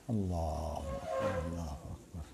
اللہ اکبر اللہ اکبر.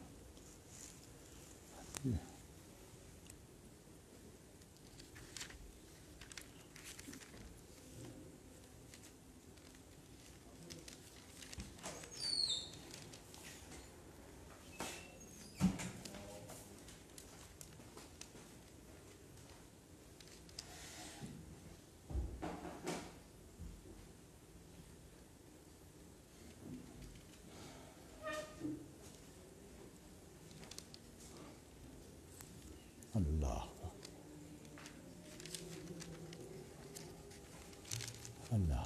اللہ اللہ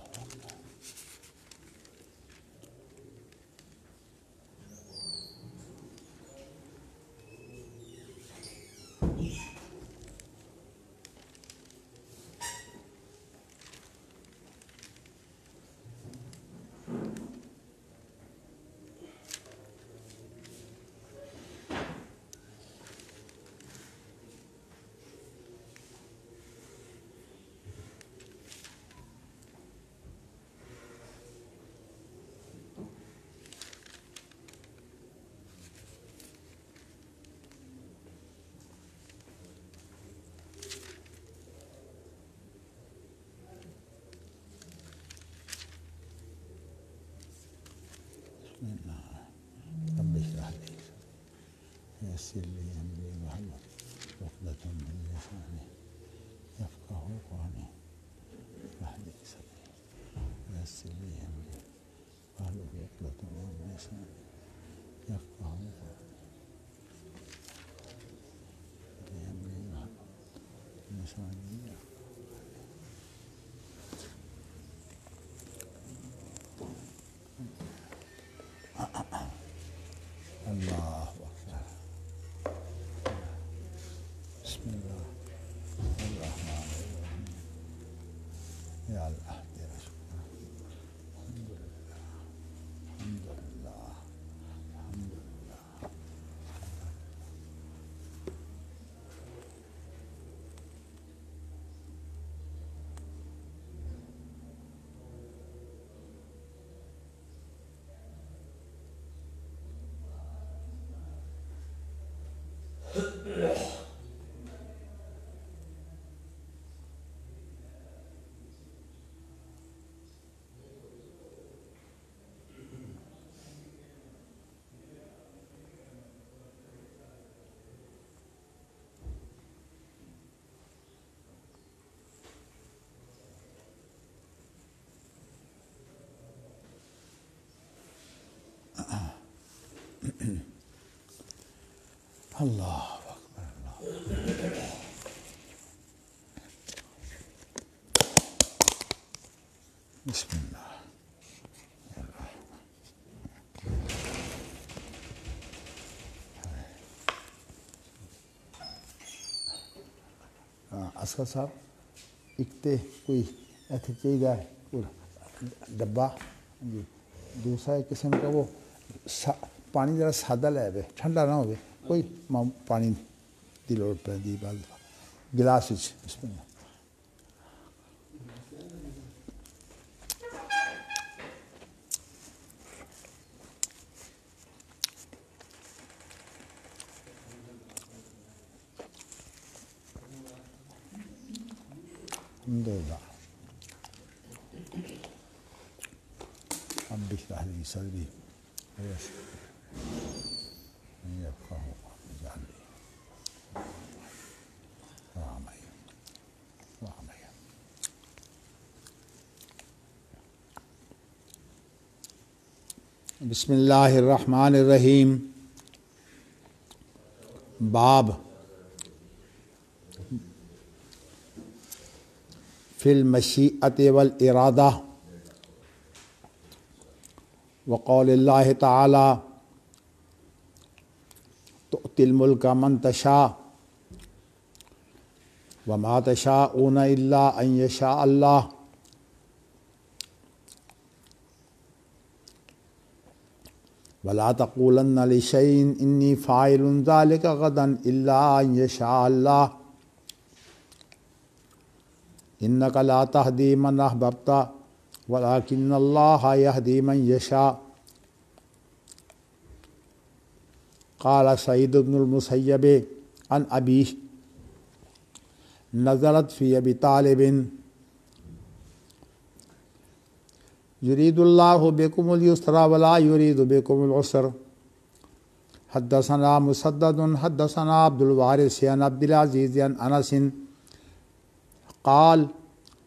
رب اشرح لي ويسر لي امري واحلل عقدة من لساني يفقهوا قولي اشرح لي صدري ويسر لي امري واحلل عقدة من لساني يفقهوا قولي امري واحلل لساني اللہ اکبر. بسم اللہ الرحمن الرحیم. یا اللہ تیرا شکر. الحمد للہ الحمد للہ الحمد للہ. اللہ اکبر اللہ. بسم اللہ. اصغر صاحب ایک تے کوئی ایتھے چاہیے ہے ڈبہ جی. دوسرا قسم کا وہ پانی ذرا سادہ لے آئے ٹھنڈا نہ ہوئے کوئی پانی دی لوڑ پہ دی بعد گلاس بسم اللہ. الحمد للہ. رب اشرح لي صدري ويسر لي يفقهوا قولي واجعل لي بسم اللہ الرحمن الرحیم. باب فی المشیئۃ والارادہ وقول اللہ تعالی تؤتی الملک من تشاء وما تشاءون الا ان یشاء اللہ. ولا تقولن لشیء انی فاعل ذلک غدا الا ان یشاء اللہ. انک لا تہدی من احببت ولکن اللہ یہدی من یشاء. قال سعید بن المسیب عن ابیہ نزلت فی ابی طالب یرید اللہ بکم اليسر ولا یرید بکم العسر حدثنا مسدد حدثنا عبد الوارث عن عبد العزیز عن انس قال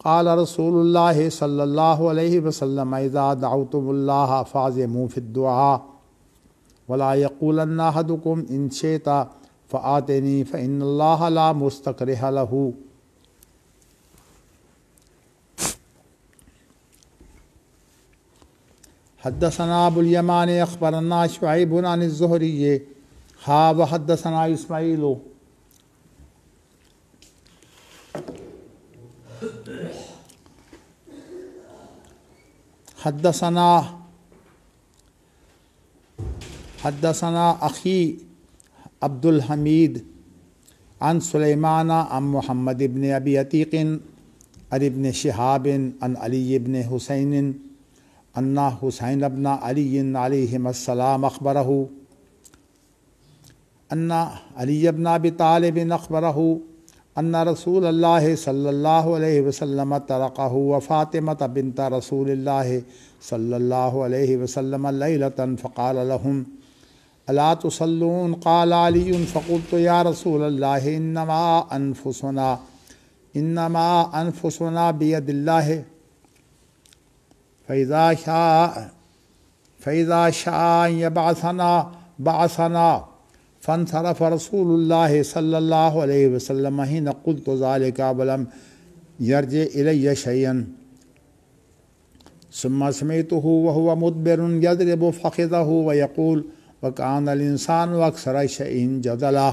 قال رسول اللہ صلی اللہ علیہ وسلم اذا دعوتم اللہ فاعظموا فی الدعاء ولا یقولن احدکم ان شئت فآتنی فإن اللہ لا مستکرہ لہ. حدثنا ابو الیمان اخبرنا شعیب عن الزہری وحدثنا اسماعیل حدثنا اخی عبد الحمید عن سلیمان عن محمد ابن ابی عتیق عن ابن شہاب عن علی ابن حسین ان حسین ابن علی علیہم السلام اخبرہ ان علی ابن ابی طالب اخبرہ ان رسول اللہ صلی اللہ علیہ وسلم ترکہ وفاطمۃ بنت رسول اللہ صلی اللہ علیہ وسلم لیلۃ فقال لهم الا تصلون قال علی فقلت یا رسول اللہ انما انفسنا بید اللہ فإذا شاء يبعثنا بعثنا فانصرف رسول اللہ صلی اللہ علیہ وسلم حين قلت ذلك ولم يرجع إلي شيئا ثم سمعته وهو مدبر يضرب فخذه ويقول وكان الإنسان أكثر شيء جدلا.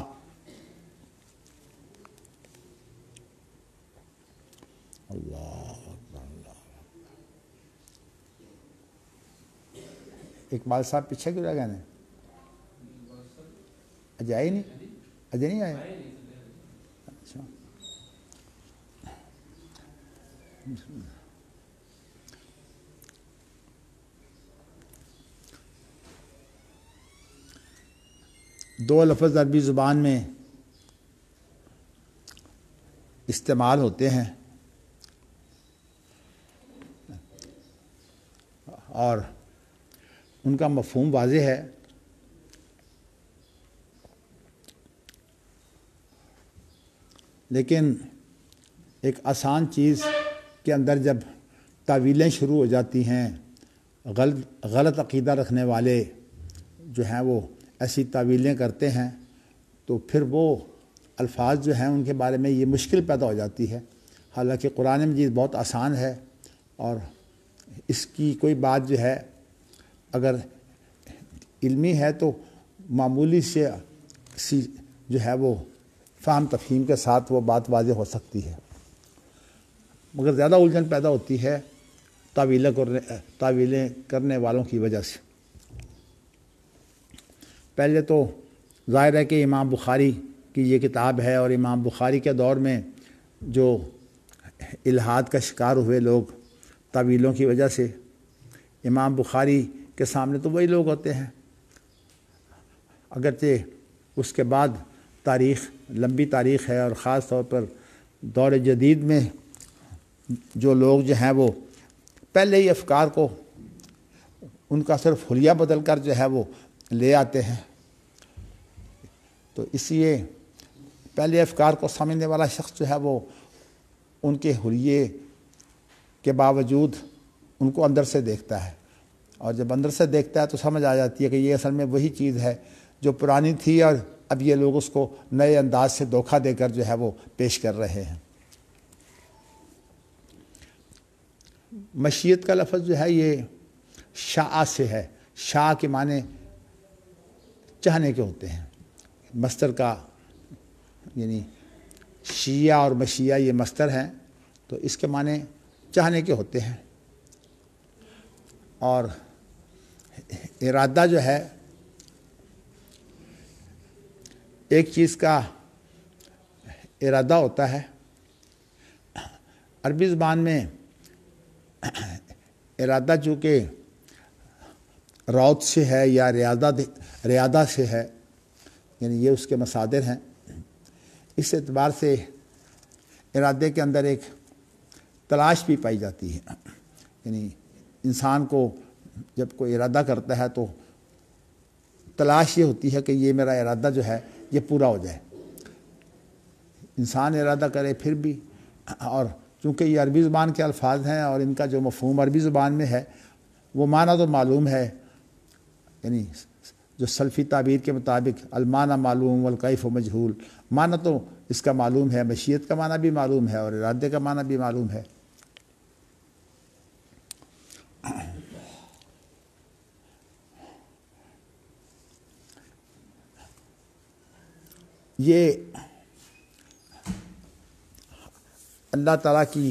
اقبال صاحب پیچھے کیوں رہ گئے ہیں؟ اجے آئے نہیں؟ اجے نہیں آئے؟ اچھا دو لفظ عربی زبان میں استعمال ہوتے ہیں اور ان کا مفہوم واضح ہے. لیکن ایک آسان چیز کے اندر جب تعویلیں شروع ہو جاتی ہیں، غلط عقیدہ رکھنے والے جو ہیں وہ ایسی تعویلیں کرتے ہیں، تو پھر وہ الفاظ جو ہیں ان کے بارے میں یہ مشکل پیدا ہو جاتی ہے. حالانکہ قرآن مجید بہت آسان ہے اور اس کی کوئی بات جو ہے اگر علمی ہے تو معمولی سے جو ہے وہ فہم تفہیم کے ساتھ وہ بات واضح ہو سکتی ہے، مگر زیادہ الجھن پیدا ہوتی ہے تعویلیں کرنے والوں کی وجہ سے. پہلے تو ظاہر ہے کہ امام بخاری کی یہ کتاب ہے اور امام بخاری کے دور میں جو الحاد کا شکار ہوئے لوگ تعویلوں کی وجہ سے، امام بخاری کے سامنے تو وہی لوگ ہوتے ہیں. اگرچہ اس کے بعد لمبی تاریخ ہے اور خاص طور پر دور جدید میں جو لوگ جو ہیں وہ پہلے ہی افکار کو ان کا صرف حلیہ بدل کر جو ہے وہ لے آتے ہیں. تو اس لیے پہلے افکار کو سمجھنے والا شخص جو ہے وہ ان کے حلیے کے باوجود ان کو اندر سے دیکھتا ہے، اور جب اندر سے دیکھتا ہے تو سمجھ آ جاتی ہے کہ یہ اصل میں وہی چیز ہے جو پرانی تھی اور اب یہ لوگ اس کو نئے انداز سے دھوکہ دے کر جو ہے وہ پیش کر رہے ہیں. مشیت کا لفظ جو ہے یہ شاء سے ہے. شاء کے معنی چاہنے کے ہوتے ہیں. مصدر کا یعنی شیعہ اور مشیعہ یہ مصدر ہیں، تو اس کے معنی چاہنے کے ہوتے ہیں. اور ارادہ جو ہے ایک چیز کا ارادہ ہوتا ہے. عربی زبان میں ارادہ چونکہ روت سے ہے یا ریادہ سے ہے، یعنی یہ اس کے مصادر ہیں۔ اس اعتبار سے ارادے کے اندر ایک تلاش بھی پائی جاتی ہے، یعنی انسان کو جب کوئی ارادہ کرتا ہے تو تلاش یہ ہوتی ہے کہ یہ میرا ارادہ جو ہے یہ پورا ہو جائے۔ انسان ارادہ کرے پھر بھی، اور چونکہ یہ عربی زبان کے الفاظ ہیں اور ان کا جو مفہوم عربی زبان میں ہے وہ معنی تو معلوم ہے، یعنی جو سلفی تعبیر کے مطابق المعنی معلوم والکیف مجہول، معنی تو اس کا معلوم ہے، مشیت کا معنی بھی معلوم ہے اور ارادے کا معنی بھی معلوم ہے۔ یہ اللہ تعالیٰ کی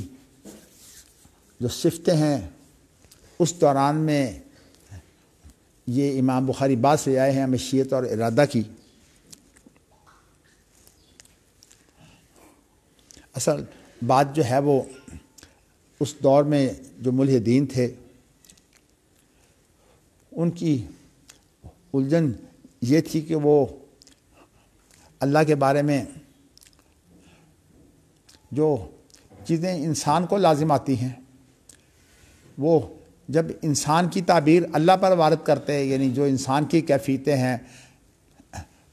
جو صفتیں ہیں اس دوران میں یہ امام بخاری بات سے آئے ہیں مشیت اور ارادہ کی۔ اصل بات جو ہے وہ اس دور میں جو ملحدین تھے ان کی الجھن یہ تھی کہ وہ اللہ کے بارے میں جو چیزیں انسان کو لازم آتی ہیں وہ جب انسان کی تعبیر اللہ پر وارد کرتے، یعنی جو انسان کی کیفیتیں ہیں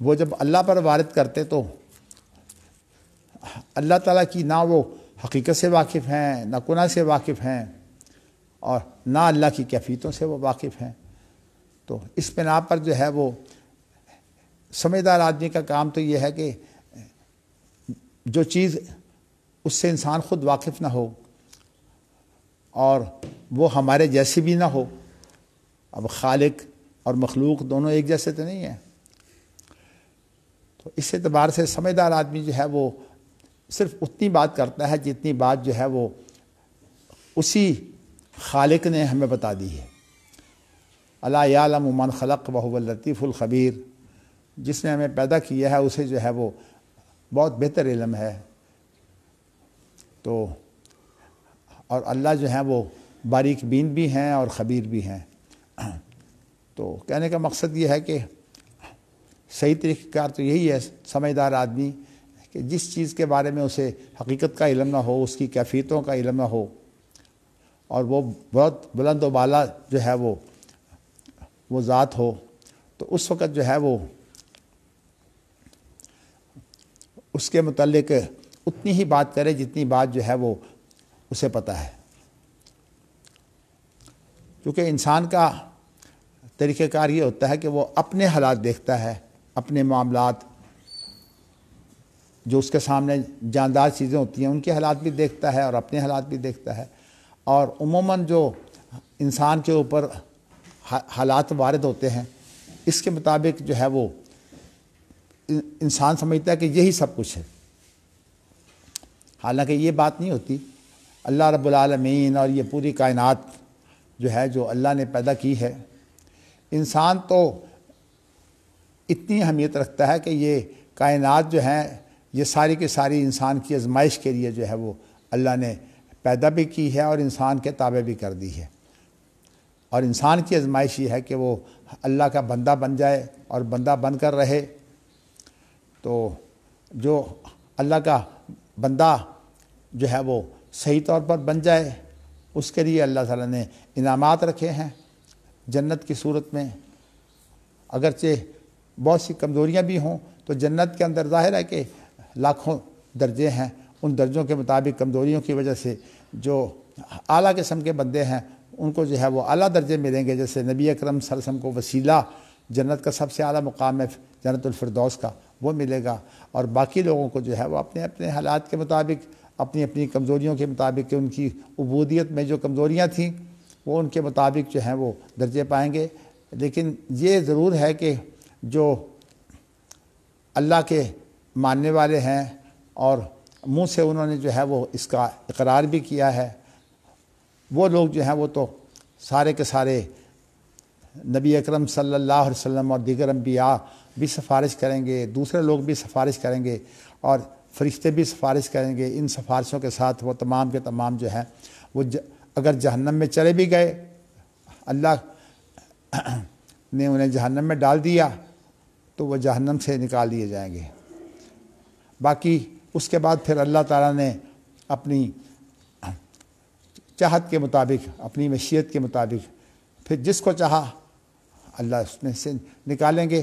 وہ جب اللہ پر وارد کرتے تو اللہ تعالیٰ کی نہ وہ حقیقت سے واقف ہیں، نہ کنہ سے واقف ہیں، اور نہ اللہ کی کیفیتوں سے وہ واقف ہیں۔ تو اس بنا پر جو ہے وہ سمجھدار آدمی کا کام تو یہ ہے کہ جو چیز اس سے انسان خود واقف نہ ہو اور وہ ہمارے جیسی بھی نہ ہو، اب خالق اور مخلوق دونوں ایک جیسے تو نہیں ہیں، تو اس اعتبار سے سمجھدار آدمی جو ہے وہ صرف اتنی بات کرتا ہے جتنی بات جو ہے وہ اسی خالق نے ہمیں بتا دی ہے۔ الا یعلم من خلق وهو اللطیف الخبیر، جس نے ہمیں پیدا کیا ہے اسے جو ہے وہ بہت بہتر علم ہے۔ تو اور اللہ جو ہے وہ باریک بین بھی ہیں اور خبیر بھی ہیں۔ تو کہنے کا مقصد یہ ہے کہ صحیح طریقہ کار تو یہی ہے سمجھدار آدمی کہ جس چیز کے بارے میں اسے حقیقت کا علم نہ ہو، اس کی کیفیتوں کا علم نہ ہو، اور وہ بہت بلند و بالا جو ہے وہ ذات ہو، تو اس وقت جو ہے وہ اس کے متعلق اتنی ہی بات کرے جتنی بات جو ہے وہ اسے پتہ ہے۔ کیونکہ انسان کا طریقہ کار یہ ہوتا ہے کہ وہ اپنے حالات دیکھتا ہے، اپنے معاملات جو اس کے سامنے جاندار چیزیں ہوتی ہیں ان کے حالات بھی دیکھتا ہے اور اپنے حالات بھی دیکھتا ہے، اور عموماً جو انسان کے اوپر حالات وارد ہوتے ہیں اس کے مطابق جو ہے وہ انسان سمجھتا ہے کہ یہی سب کچھ ہے، حالانکہ یہ بات نہیں ہوتی۔ اللہ رب العالمین اور یہ پوری کائنات جو ہے جو اللہ نے پیدا کی ہے، انسان تو اتنی اہمیت رکھتا ہے کہ یہ کائنات جو ہیں یہ ساری کی ساری انسان کی آزمائش کے لیے جو ہے وہ اللہ نے پیدا بھی کی ہے اور انسان کے تابع بھی کر دی ہے، اور انسان کی آزمائش یہ ہے کہ وہ اللہ کا بندہ بن جائے اور بندہ بن کر رہے۔ تو جو اللہ کا بندہ جو ہے وہ صحیح طور پر بن جائے اس کے لیے اللہ تعالیٰ نے انعامات رکھے ہیں جنت کی صورت میں۔ اگرچہ بہت سی کمزوریاں بھی ہوں تو جنت کے اندر ظاہر ہے کہ لاکھوں درجے ہیں، ان درجوں کے مطابق کمزوریوں کی وجہ سے جو اعلیٰ قسم کے بندے ہیں ان کو جو ہے وہ اعلیٰ درجے ملیں گے، جیسے نبی اکرم صلی اللہ علیہ وسلم کو وسیلہ جنت کا سب سے اعلیٰ مقام ہے جنت الفردوس کا، وہ ملے گا، اور باقی لوگوں کو جو ہے وہ اپنے اپنے حالات کے مطابق، اپنی اپنی کمزوریوں کے مطابق کہ ان کی عبودیت میں جو کمزوریاں تھیں وہ ان کے مطابق جو ہیں وہ درجے پائیں گے۔ لیکن یہ ضرور ہے کہ جو اللہ کے ماننے والے ہیں اور منہ سے انہوں نے جو ہے وہ اس کا اقرار بھی کیا ہے، وہ لوگ جو ہیں وہ تو سارے کے سارے نبی اکرم صلی اللہ علیہ وسلم اور دیگر انبیاء بھی سفارش کریں گے، دوسرے لوگ بھی سفارش کریں گے، اور فرشتے بھی سفارش کریں گے۔ ان سفارشوں کے ساتھ وہ تمام کے تمام جو ہیں وہ اگر جہنم میں چلے بھی گئے، اللہ نے انہیں جہنم میں ڈال دیا تو وہ جہنم سے نکال دیے جائیں گے۔ باقی اس کے بعد پھر اللہ تعالیٰ نے اپنی چاہت کے مطابق، اپنی مشیت کے مطابق پھر جس کو چاہا اللہ اس میں سے نکالیں گے۔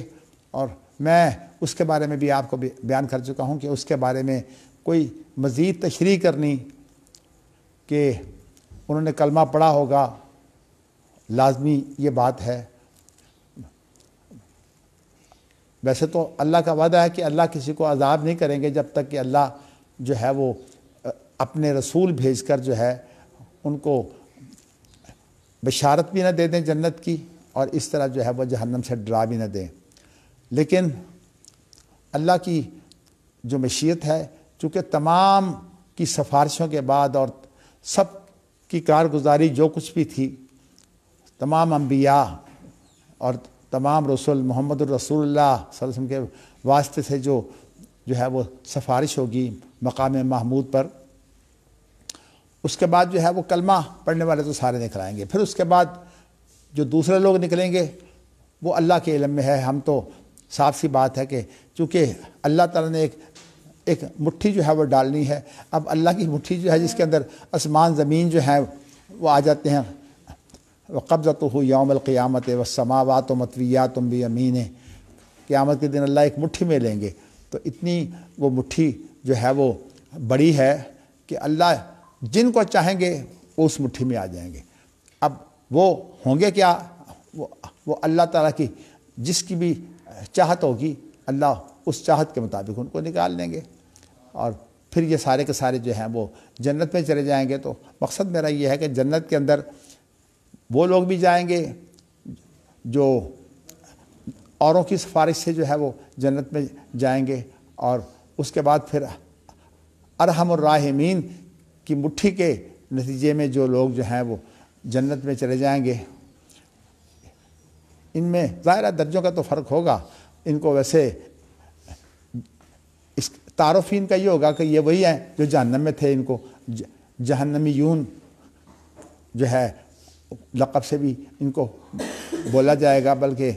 اور میں اس کے بارے میں بھی آپ کو بیان کر چکا ہوں کہ اس کے بارے میں کوئی مزید تشریح کرنی کہ انہوں نے کلمہ پڑھا ہوگا، لازمی یہ بات ہے۔ ویسے تو اللہ کا وعدہ ہے کہ اللہ کسی کو عذاب نہیں کریں گے جب تک کہ اللہ جو ہے وہ اپنے رسول بھیج کر جو ہے ان کو بشارت بھی نہ دے دیں جنت کی، اور اس طرح جو ہے وہ جہنم سے ڈرا بھی نہ دیں۔ لیکن اللہ کی جو مشیت ہے، چونکہ تمام کی سفارشوں کے بعد اور سب کی کارگزاری جو کچھ بھی تھی، تمام انبیاء اور تمام رسول محمد الرسول اللہ صلی اللہ علیہ وسلم کے واسطے سے جو ہے وہ سفارش ہوگی مقام محمود پر، اس کے بعد جو ہے وہ کلمہ پڑھنے والے تو سارے نکل آئیں گے۔ پھر اس کے بعد جو دوسرے لوگ نکلیں گے وہ اللہ کے علم میں ہے۔ ہم تو صاف سی بات ہے کہ چونکہ اللہ تعالیٰ نے ایک مٹھی جو ہے وہ ڈالنی ہے، اب اللہ کی مٹھی جو ہے جس کے اندر آسمان زمین جو ہے وہ آ جاتے ہیں، وَقَبْضَتُهُ يَوْمَ الْقِيَامَةِ وَالسَّمَاوَاتُ مَطْوِيَّاتٌ بِيَمِينِهِ، قیامت کے دن اللہ ایک مٹھی میں لیں گے۔ تو اتنی وہ مٹھی جو ہے وہ بڑی ہے کہ اللہ جن کو چاہیں گے وہ اس مٹھی میں آ جائیں گے۔ اب وہ ہوں گے کیا؟ وہ اللہ تعالیٰ کی جس کی بھی چاہت ہوگی اللہ اس چاہت کے مطابق ان کو نکال لیں گے، اور پھر یہ سارے کے سارے جو ہیں وہ جنت میں چلے جائیں گے۔ تو مقصد میرا یہ ہے کہ جنت کے اندر وہ لوگ بھی جائیں گے جو اوروں کی سفارش سے جو ہے وہ جنت میں جائیں گے، اور اس کے بعد پھر ارحم الراحمین کی مٹھی کے نتیجے میں جو لوگ جو ہیں وہ جنت میں چلے جائیں گے۔ ان میں ظاہرہ درجوں کا تو فرق ہوگا، ان کو ویسے اس تعارفین کا یہ ہوگا کہ یہ وہی ہیں جو جہنم میں تھے، ان کو جہنمیون جو ہے لقب سے بھی ان کو بولا جائے گا۔ بلکہ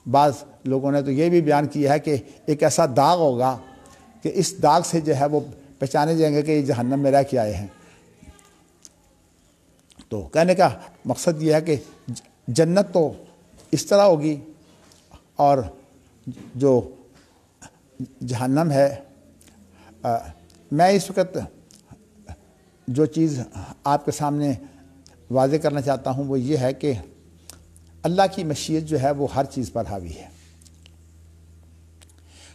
بعض لوگوں نے تو یہ بھی بیان کیا ہے کہ ایک ایسا داغ ہوگا کہ اس داغ سے جو ہے وہ پہچانے جائیں گے کہ یہ جہنم میں رہ کے آئے ہیں۔ تو کہنے کا مقصد یہ ہے کہ جنت تو اس طرح ہوگی، اور جو جہنم ہے، میں اس وقت جو چیز آپ کے سامنے واضح کرنا چاہتا ہوں وہ یہ ہے کہ اللہ کی مشیت جو ہے وہ ہر چیز پر حاوی ہے۔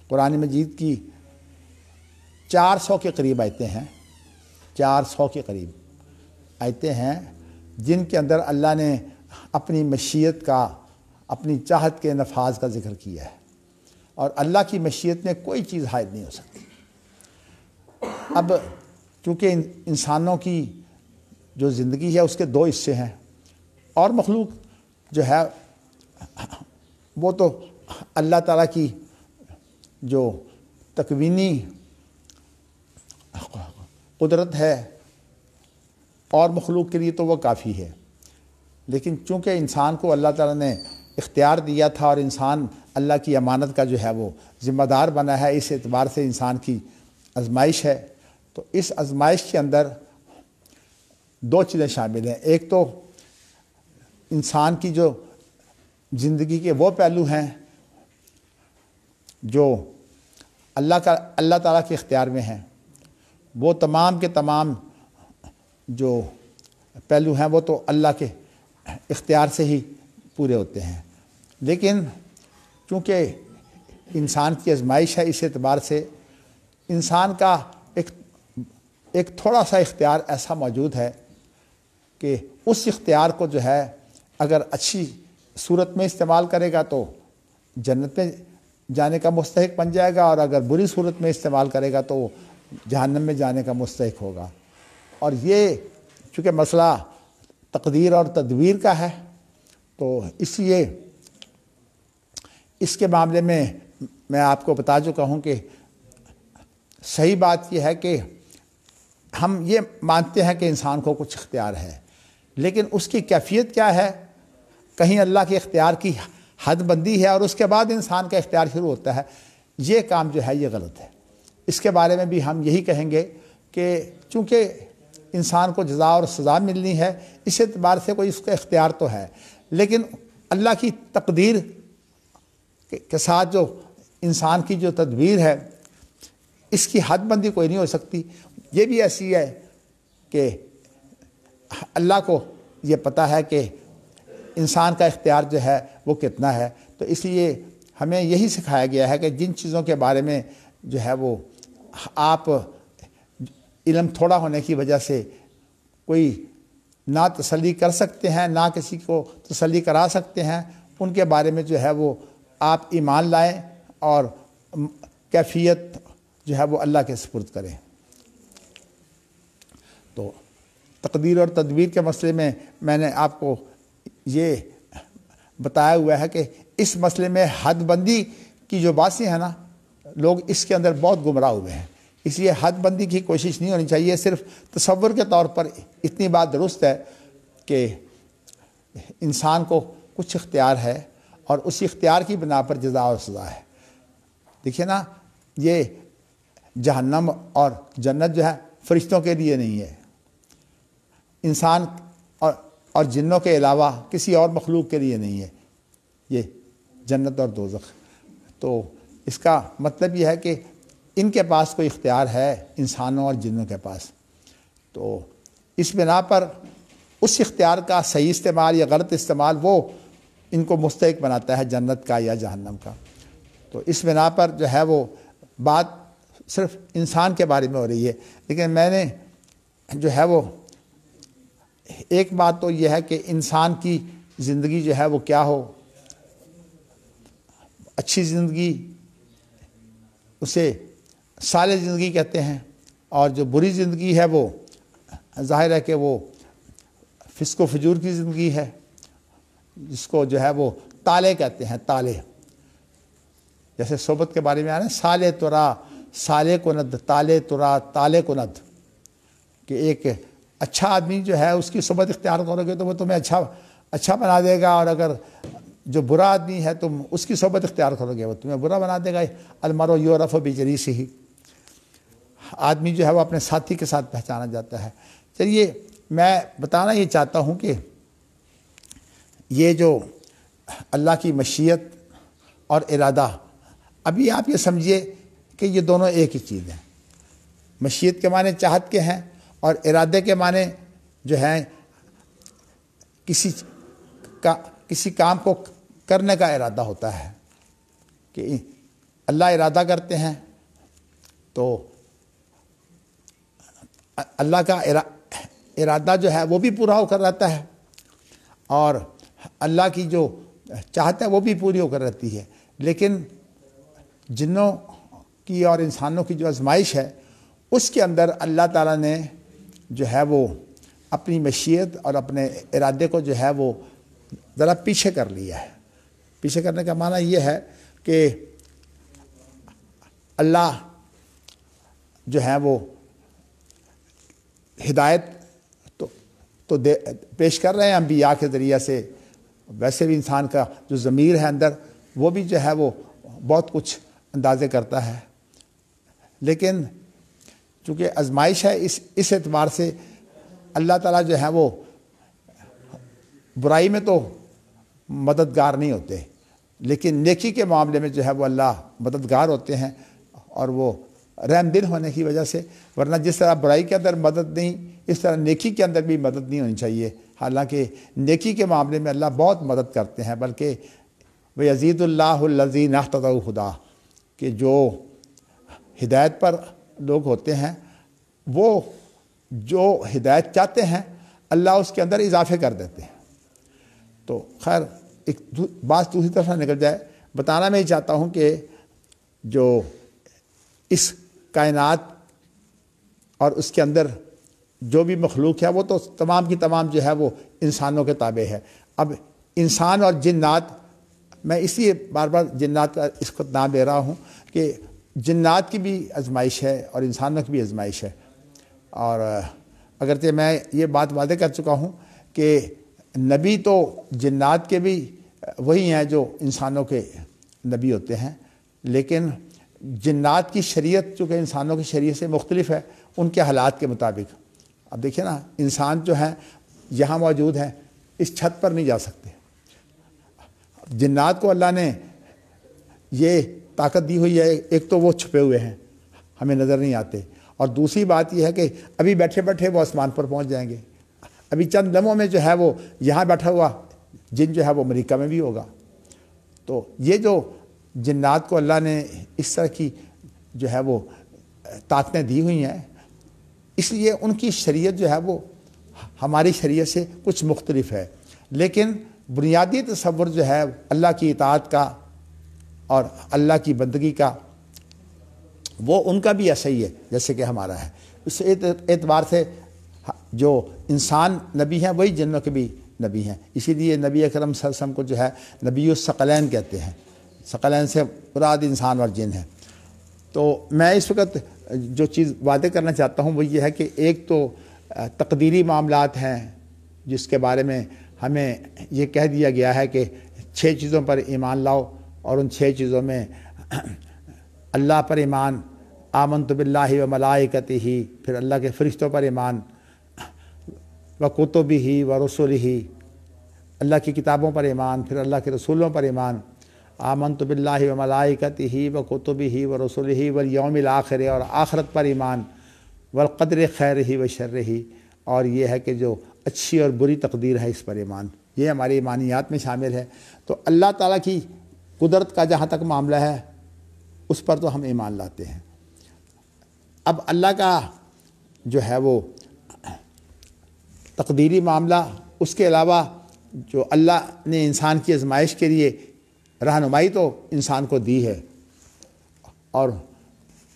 قرآن مجید کی 400 کے قریب آیتیں ہیں، 400 کے قریب آیتیں ہیں جن کے اندر اللہ نے اپنی مشیت کا، اپنی چاہت کے نفاذ کا ذکر کیا ہے، اور اللہ کی مشیت میں کوئی چیز حائل نہیں ہو سکتی۔ اب چونکہ انسانوں کی جو زندگی ہے اس کے 2 حصے ہیں، اور مخلوق جو ہے وہ تو اللہ تعالیٰ کی جو تکوینی قدرت ہے اور مخلوق کے لیے تو وہ کافی ہے۔ لیکن چونکہ انسان کو اللہ تعالیٰ نے اختیار دیا تھا اور انسان اللہ کی امانت کا جو ہے وہ ذمہ دار بنا ہے، اس اعتبار سے انسان کی آزمائش ہے۔ تو اس آزمائش کے اندر 2 چیزیں شامل ہیں۔ ایک تو انسان کی جو زندگی کے وہ پہلو ہیں جو اللہ تعالیٰ کے اختیار میں ہیں، وہ تمام کے تمام جو پہلو ہیں وہ تو اللہ کے اختیار سے ہی پورے ہوتے ہیں۔ لیکن چونکہ انسان کی آزمائش ہے، اس اعتبار سے انسان کا ایک تھوڑا سا اختیار ایسا موجود ہے کہ اس اختیار کو جو ہے اگر اچھی صورت میں استعمال کرے گا تو جنت میں جانے کا مستحق بن جائے گا، اور اگر بری صورت میں استعمال کرے گا تو وہ جہنم میں جانے کا مستحق ہوگا۔ اور یہ چونکہ مسئلہ تقدیر اور تدبیر کا ہے تو اس لیے اس کے معاملے میں آپ کو بتا چکا ہوں کہ صحیح بات یہ ہے کہ ہم یہ مانتے ہیں کہ انسان کو کچھ اختیار ہے، لیکن اس کی کیفیت کیا ہے؟ کہیں اللہ کے اختیار کی حد بندی ہے اور اس کے بعد انسان کا اختیار شروع ہوتا ہے، یہ کام جو ہے یہ غلط ہے۔ اس کے بارے میں بھی ہم یہی کہیں گے کہ چونکہ انسان کو جزا اور سزا ملنی ہے، اس اعتبار سے کوئی اس کا اختیار تو ہے، لیکن اللہ کی تقدیر کے ساتھ جو انسان کی جو تدبیر ہے اس کی حد بندی کوئی نہیں ہو سکتی۔ یہ بھی ایسی ہے کہ اللہ کو یہ پتہ ہے کہ انسان کا اختیار جو ہے وہ کتنا ہے، تو اس لیے ہمیں یہی سکھایا گیا ہے کہ جن چیزوں کے بارے میں جو ہے وہ آپ علم تھوڑا ہونے کی وجہ سے کوئی نہ تسلی کر سکتے ہیں، نہ کسی کو تسلی کرا سکتے ہیں، ان کے بارے میں جو ہے وہ آپ ایمان لائیں اور کیفیت جو ہے وہ اللہ کے سپرد کریں۔ تو تقدیر اور تدبیر کے مسئلے میں میں نے آپ کو یہ بتایا ہوا ہے کہ اس مسئلے میں حد بندی کی جو باتیں ہیں نا، لوگ اس کے اندر بہت گمراہ ہوئے ہیں، اس لیے حد بندی کی کوشش نہیں ہونی چاہیے۔ صرف تصور کے طور پر اتنی بات درست ہے کہ انسان کو کچھ اختیار ہے اور اسی اختیار کی بنا پر جزا اور سزا ہے۔ دیکھیے نا، یہ جہنم اور جنت جو ہے فرشتوں کے لیے نہیں ہے، انسان اور جنوں کے علاوہ کسی اور مخلوق کے لیے نہیں ہے یہ جنت اور دوزخ۔ تو اس کا مطلب یہ ہے کہ ان کے پاس کوئی اختیار ہے، انسانوں اور جنوں کے پاس۔ تو اس بنا پر اس اختیار کا صحیح استعمال یا غلط استعمال وہ ان کو مستحق بناتا ہے جنت کا یا جہنم کا۔ تو اس بنا پر جو ہے وہ بات صرف انسان کے بارے میں ہو رہی ہے، لیکن میں نے جو ہے وہ ایک بات تو یہ ہے کہ انسان کی زندگی جو ہے وہ کیا ہو، اچھی زندگی اسے صالح زندگی کہتے ہیں، اور جو بری زندگی ہے وہ ظاہر ہے کہ وہ فسق و فجور کی زندگی ہے، جس کو جو ہے وہ تالے کہتے ہیں، تالے۔ جیسے صحبت کے بارے میں آ رہے ہیں، سالے ترا سالے کند، تالے ترا تالے کند، کہ ایک اچھا آدمی جو ہے اس کی صحبت اختیار کرو گے تو وہ تمہیں اچھا بنا دے گا، اور اگر جو برا آدمی ہے تم اس کی صحبت اختیار کرو گے وہ تمہیں برا بنا دے گا۔ المرء یعرف بجلیسہ، آدمی جو ہے وہ اپنے ساتھی کے ساتھ پہچانا جاتا ہے۔ چلیے، میں بتانا یہ چاہتا ہوں کہ یہ جو اللہ کی مشیت اور ارادہ، ابھی آپ یہ سمجھیے کہ یہ دونوں ایک ہی چیز ہیں۔ مشیت کے معنی چاہت کے ہیں، اور ارادے کے معنی جو ہیں کسی کام کو کرنے کا ارادہ ہوتا ہے، کہ اللہ ارادہ کرتے ہیں تو اللہ کا ارادہ جو ہے وہ بھی پورا ہو کر رہتا ہے، اور اللہ کی جو چاہت ہے وہ بھی پوری ہو کر رہتی ہے۔ لیکن جنوں کی اور انسانوں کی جو آزمائش ہے اس کے اندر اللہ تعالیٰ نے جو ہے وہ اپنی مشیت اور اپنے ارادے کو جو ہے وہ ذرا پیچھے کر لیا ہے۔ پیچھے کرنے کا معنی یہ ہے کہ اللہ جو ہے وہ ہدایت تو پیش کر رہے ہیں انبیاء کے ذریعہ سے، ویسے بھی انسان کا جو ضمیر ہے اندر وہ بھی جو ہے وہ بہت کچھ اندازے کرتا ہے، لیکن چونکہ آزمائش ہے اس اعتبار سے اللہ تعالیٰ جو ہے وہ برائی میں تو مددگار نہیں ہوتے، لیکن نیکی کے معاملے میں جو ہے وہ اللہ مددگار ہوتے ہیں، اور وہ رحم دل ہونے کی وجہ سے۔ ورنہ جس طرح برائی کے اندر مدد نہیں، اس طرح نیکی کے اندر بھی مدد نہیں ہونی چاہیے۔ حالانکہ نیکی کے معاملے میں اللہ بہت مدد کرتے ہیں، بلکہ وَيَزِيدُ اللَّهُ الَّذِينَ اهْتَدَوْا هُدًى، کہ جو ہدایت پر لوگ ہوتے ہیں وہ جو ہدایت چاہتے ہیں اللہ اس کے اندر اضافے کر دیتے ہیں۔ تو خیر، ایک بات دوسری طرف نہ نکل جائے، بتانا میں یہ چاہتا ہوں کہ جو اس کائنات اور اس کے اندر جو بھی مخلوق ہے وہ تو تمام کی تمام جو ہے وہ انسانوں کے تابع ہے۔ اب انسان اور جنات، میں اس لیے بار بار جنات کا اس کو نام لے رہا ہوں کہ جنات کی بھی آزمائش ہے اور انسانوں کی بھی آزمائش ہے، اور اگرچہ میں یہ بات واضح کر چکا ہوں کہ نبی تو جنات کے بھی وہی ہیں جو انسانوں کے نبی ہوتے ہیں، لیکن جنات کی شریعت چونکہ انسانوں کی شریعت سے مختلف ہے ان کے حالات کے مطابق۔ اب دیکھیں نا، انسان جو ہیں یہاں موجود ہیں، اس چھت پر نہیں جا سکتے۔ جنات کو اللہ نے یہ طاقت دی ہوئی ہے، ایک تو وہ چھپے ہوئے ہیں، ہمیں نظر نہیں آتے، اور دوسری بات یہ ہے کہ ابھی بیٹھے بیٹھے وہ آسمان پر پہنچ جائیں گے، ابھی چند لمحوں میں جو ہے وہ یہاں بیٹھا ہوا جن جو ہے وہ امریکہ میں بھی ہوگا۔ تو یہ جو جنات کو اللہ نے اس طرح کی جو ہے وہ طاقتیں دی ہوئی ہیں، اس لیے ان کی شریعت جو ہے وہ ہماری شریعت سے کچھ مختلف ہے، لیکن بنیادی تصور جو ہے اللہ کی اطاعت کا اور اللہ کی بندگی کا، وہ ان کا بھی ایسا ہی ہے جیسے کہ ہمارا ہے۔ اس اعتبار سے جو انسان نبی ہیں وہی جنوں کے بھی نبی ہیں، اسی لیے نبی اکرم صلی اللہ علیہ وسلم کو جو ہے نبی الثقلین کہتے ہیں۔ ثقلین سے مراد انسان اور جن ہے۔ تو میں اس وقت جو چیز واضح کرنا چاہتا ہوں وہ یہ ہے کہ ایک تو تقدیری معاملات ہیں جس کے بارے میں ہمیں یہ کہہ دیا گیا ہے کہ 6 چیزوں پر ایمان لاؤ، اور ان 6 چیزوں میں اللہ پر ایمان، آمنت باللہ و ملائکتہ، پھر اللہ کے فرشتوں پر ایمان، و کتبہ و رسلہ، اللہ کی کتابوں پر ایمان، پھر اللہ کے رسولوں پر ایمان، آمنت باللہ و ملائکتہ و کتبہ و رسلہ والیوم الآخر، اور آخرت پر ایمان، والقدر خیرہ و شرہ، اور یہ ہے کہ جو اچھی اور بری تقدیر ہے اس پر ایمان، یہ ہماری ایمانیات میں شامل ہے۔ تو اللہ تعالیٰ کی قدرت کا جہاں تک معاملہ ہے اس پر تو ہم ایمان لاتے ہیں۔ اب اللہ کا جو ہے وہ تقدیری معاملہ، اس کے علاوہ جو اللہ نے انسان کی آزمائش کے لیے رہنمائی تو انسان کو دی ہے، اور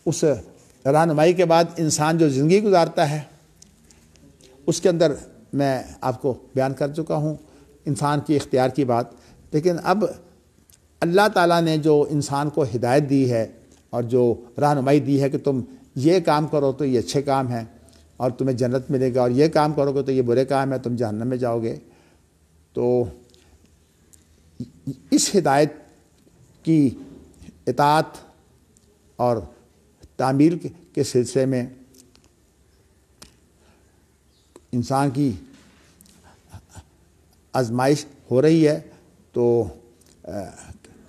اس رہنمائی کے بعد انسان جو زندگی گزارتا ہے اس کے اندر میں آپ کو بیان کر چکا ہوں انسان کی اختیار کی بات۔ لیکن اب اللہ تعالیٰ نے جو انسان کو ہدایت دی ہے اور جو رہنمائی دی ہے کہ تم یہ کام کرو تو یہ اچھے کام ہیں اور تمہیں جنت ملے گا، اور یہ کام کرو گے تو یہ برے کام ہے، تم جہنم میں جاؤ گے، تو اس ہدایت کی اطاعت اور تعمیل کے سلسلے میں انسان کی آزمائش ہو رہی ہے۔ تو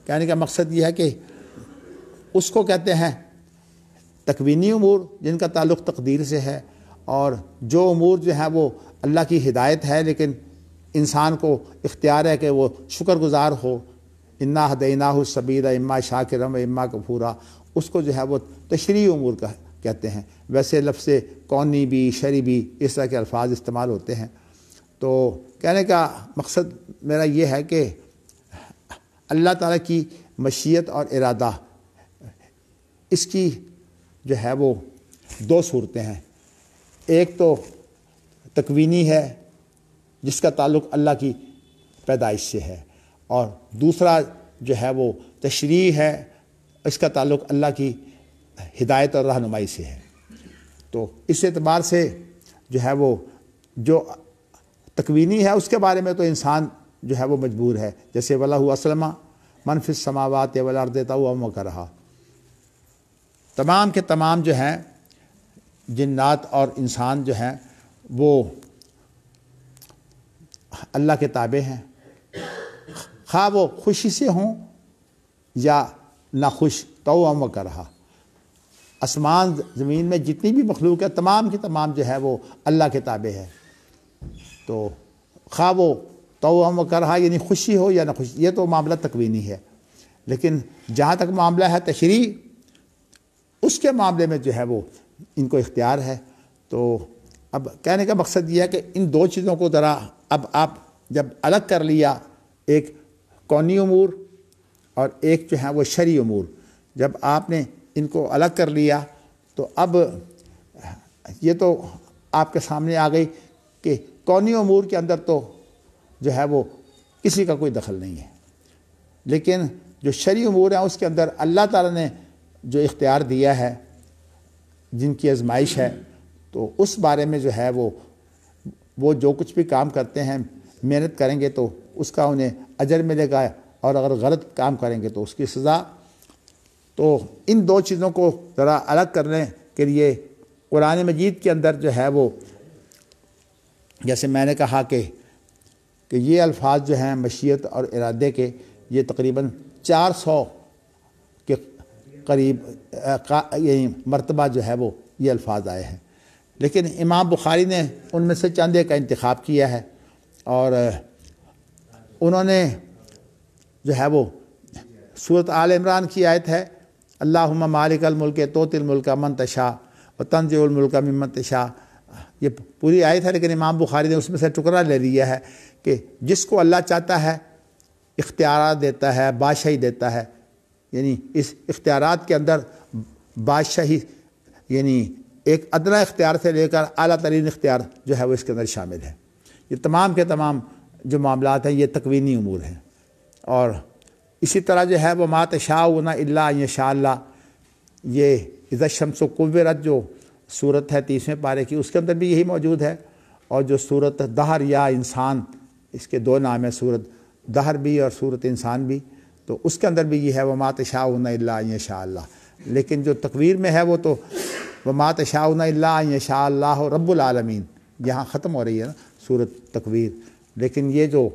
کہنے کا مقصد یہ ہے کہ اس کو کہتے ہیں تکوینی امور جن کا تعلق تقدیر سے ہے، اور جو امور جو ہیں وہ اللہ کی ہدایت ہے لیکن انسان کو اختیار ہے کہ وہ شکر گزار ہو، انا ہدیناہ السبیل اما شاکرا و اما کفورا، اس کو جو ہے وہ تشریعی امور کا کہتے ہیں۔ ویسے لفظ کونی بھی شرعی بھی اس طرح کے الفاظ استعمال ہوتے ہیں۔ تو کہنے کا مقصد میرا یہ ہے کہ اللہ تعالیٰ کی مشیت اور ارادہ، اس کی جو ہے وہ 2 صورتیں ہیں۔ ایک تو تکوینی ہے جس کا تعلق اللہ کی پیدائش سے ہے، اور دوسرا جو ہے وہ تشریعی ہے، اس کا تعلق اللہ کی ہدایت اور رہنمائی سے ہے۔ تو اس اعتبار سے جو ہے وہ جو تکوینی ہے اس کے بارے میں تو انسان جو ہے وہ مجبور ہے، جیسے وَلَهُ أَسْلَمَ مَنْ فِي السَّمَاوَاتِ وَالْأَرْضِ طَوْعًا وَكَرْهًا، تمام کے تمام جو ہیں جنات اور انسان جو ہیں وہ اللہ کے تابع ہیں، خواہ وہ خوشی سے ہوں یا ناخوش، طوعا و کرہا۔ آسمان زمین میں جتنی بھی مخلوق ہے تمام کی تمام جو ہے وہ اللہ کے تابع ہے۔ تو خواہ وہ طوعا و کرہا یعنی خوشی ہو یا نہ خوشی، یہ تو معاملہ تکوینی ہے۔ لیکن جہاں تک معاملہ ہے تشریع، اس کے معاملے میں جو ہے وہ ان کو اختیار ہے۔ تو اب کہنے کا مقصد یہ ہے کہ ان 2 چیزوں کو ذرا اب آپ جب الگ کر لیا، ایک کونی امور اور ایک جو ہے وہ شرعی امور، جب آپ نے ان کو الگ کر لیا تو اب یہ تو آپ کے سامنے آ گئی کہ کونی امور کے اندر تو جو ہے وہ کسی کا کوئی دخل نہیں ہے، لیکن جو شرعی امور ہیں اس کے اندر اللہ تعالیٰ نے جو اختیار دیا ہے، جن کی آزمائش ہے، تو اس بارے میں جو ہے وہ جو کچھ بھی کام کرتے ہیں، محنت کریں گے تو اس کا انہیں اجر ملے گا، اور اگر غلط کام کریں گے تو اس کی سزا۔ تو ان دو چیزوں کو ذرا الگ کرنے کے لیے قرآن مجید کے اندر جو ہے وہ، جیسے میں نے کہا کہ یہ الفاظ جو ہیں مشیت اور ارادے کے، یہ تقریباً 400 کے قریب یعنی مرتبہ جو ہے وہ یہ الفاظ آئے ہیں، لیکن امام بخاری نے ان میں سے چند ایک کا انتخاب کیا ہے، اور انہوں نے جو ہے وہ سورۃ آل عمران کی آیت ہے، اللہم مالک الملک تؤتی الملک من تشاء وتنزع الملک ممن تشاء، یہ پوری آیت ہے، لیکن امام بخاری نے اس میں سے ٹکڑا لے لیا ہے کہ جس کو اللہ چاہتا ہے اختیارات دیتا ہے، بادشاہی دیتا ہے، یعنی اس اختیارات کے اندر بادشاہی یعنی ایک ادنی اختیار سے لے کر اعلیٰ ترین اختیار جو ہے وہ اس کے اندر شامل ہے۔ یہ تمام کے تمام جو معاملات ہیں یہ تکوینی امور ہیں، اور اسی طرح جو ہے وہ ما تشاءون الا ان یشاء اللہ، یہ اذا الشمس کورت جو صورت ہے 30ویں پارے کی، اس کے اندر بھی یہی موجود ہے، اور جو صورت دہر یا انسان، اس کے دو نام ہیں، صورت دہر بھی اور صورت انسان بھی، تو اس کے اندر بھی یہ ہے وما تشاءون الا ان یشاء اللہ، لیکن جو تکویر میں ہے وہ تو وما تشاءون الا ان یشاء اللہ رب العالمین، یہاں ختم ہو رہی ہے نا صورت تکویر، لیکن یہ جو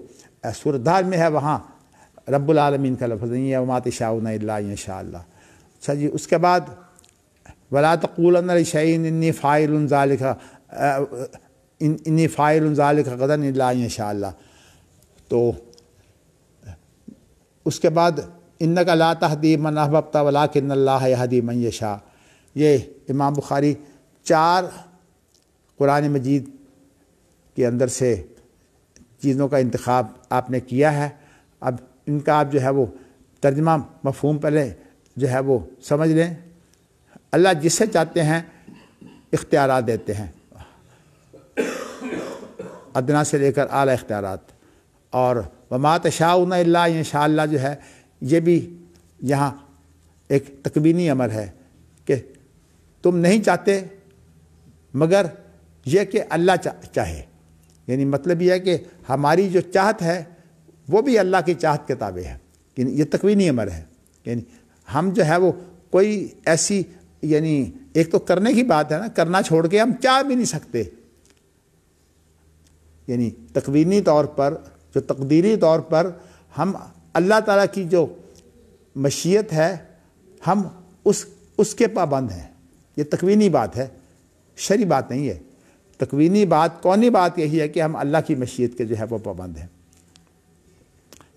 صورت دہر میں ہے وہاں رب العالمین کا لفظ نہیں ہے، وما تشاءون الا ان یشاء اللہ۔ اچھا جی، اس کے بعد ولا تقولن لشیء انی فاعل ذلک غدا الا ان یشاء اللہ، تو اس کے بعد انک لا تہدی من احببت ولکن اللہ یہدی من یشاء، یہ امام بخاری 4 قرآن مجید کے اندر سے چیزوں کا انتخاب آپ نے کیا ہے۔ اب ان کا آپ جو ہے وہ ترجمہ مفہوم پہلے جو ہے وہ سمجھ لیں۔ اللہ جس سے چاہتے ہیں اختیارات دیتے ہیں، ادنا سے لے کر اعلیٰ اختیارات، اور وما تشاءون الا ان شاء اللہ جو ہے یہ بھی یہاں ایک تکوینی امر ہے کہ تم نہیں چاہتے مگر یہ کہ اللہ چاہے، یعنی مطلب یہ ہے کہ ہماری جو چاہت ہے وہ بھی اللہ کی چاہت کے تابع ہے، یعنی یہ تکوینی امر ہے، یعنی ہم جو ہے وہ کوئی ایسی یعنی ایک تو کرنے کی بات ہے نا، کرنا چھوڑ کے ہم چاہ بھی نہیں سکتے، یعنی تکوینی طور پر جو تقدیری طور پر ہم اللہ تعالیٰ کی جو مشیت ہے ہم اس کے پابند ہیں، یہ تکوینی بات ہے، شرعی بات نہیں ہے۔ تکوینی بات کونی بات یہی ہے کہ ہم اللہ کی مشیت کے جو ہے وہ پابند ہیں۔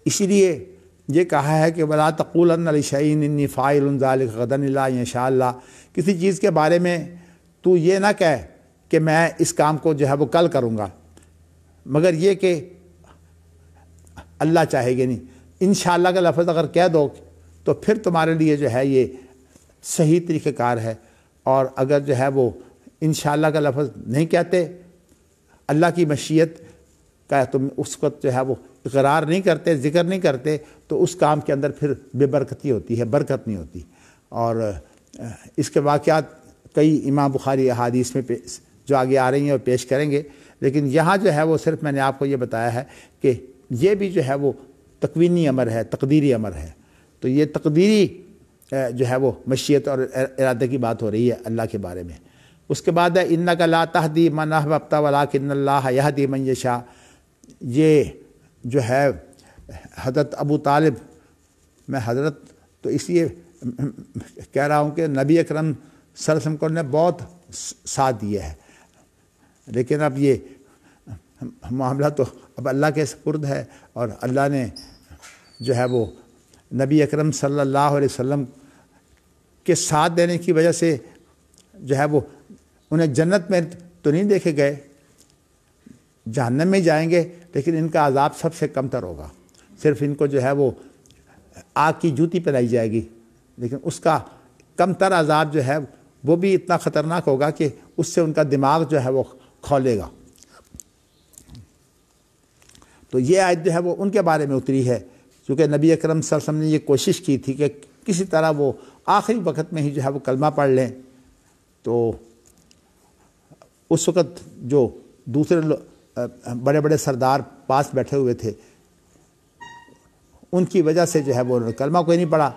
اسی لیے یہ کہا ہے کہ ولا تقولن لشیء انی فاعل ذلک غدا الا ان یشاء اللہ، کسی چیز کے بارے میں تو یہ نہ کہہ کہ میں اس کام کو جو ہے وہ کل کروں گا، مگر یہ کہ اللہ چاہے گی نہیں۔ انشاءاللہ کا لفظ اگر کہہ دو تو پھر تمہارے لیے جو ہے یہ صحیح طریقہ کار ہے، اور اگر جو ہے وہ انشاءاللہ کا لفظ نہیں کہتے، اللہ کی مشیت کا تم اس وقت جو ہے وہ اقرار نہیں کرتے، ذکر نہیں کرتے، تو اس کام کے اندر پھر بے برکتی ہوتی ہے، برکت نہیں ہوتی۔ اور اس کے واقعات کئی امام بخاری احادیث میں جو آگے آ رہی ہیں اور پیش کریں گے، لیکن یہاں جو ہے وہ صرف میں نے آپ کو یہ بتایا ہے کہ یہ بھی جو ہے وہ تکوینی امر ہے، تقدیری امر ہے، تو یہ تقدیری جو ہے وہ مشیت اور ارادے کی بات ہو رہی ہے اللہ کے بارے میں۔ اس کے بعد ہے انک لا تہدی من احببت ولکن اللہ یہدی من یشاء، یہ جو ہے حضرت ابو طالب، میں حضرت تو اس لیے کہہ رہا ہوں کہ نبی اکرم صلی اللہ علیہ وسلم کو نے بہت ساتھ دیا ہے، لیکن اب یہ معاملہ تو اب اللہ کے سپرد ہے، اور اللہ نے جو ہے وہ نبی اکرم صلی اللہ علیہ وسلم کے ساتھ دینے کی وجہ سے جو ہے وہ انہیں جنت میں تو نہیں دیکھے گئے، جہنم میں جائیں گے، لیکن ان کا عذاب سب سے کم تر ہوگا، صرف ان کو جو ہے وہ آگ کی جوتی پہنائی جائے گی، لیکن اس کا کم تر عذاب جو ہے وہ بھی اتنا خطرناک ہوگا کہ اس سے ان کا دماغ جو ہے وہ کھولے گا۔ تو یہ آیت جو ہے وہ ان کے بارے میں اتری ہے، کیونکہ نبی اکرم صلی اللہ علیہ وسلم نے یہ کوشش کی تھی کہ کسی طرح وہ آخری وقت میں ہی جو ہے وہ کلمہ پڑھ لیں، تو اس وقت جو دوسرے بڑے بڑے سردار پاس بیٹھے ہوئے تھے ان کی وجہ سے جو ہے وہ انہوں نے کلمہ کوئی نہیں پڑھا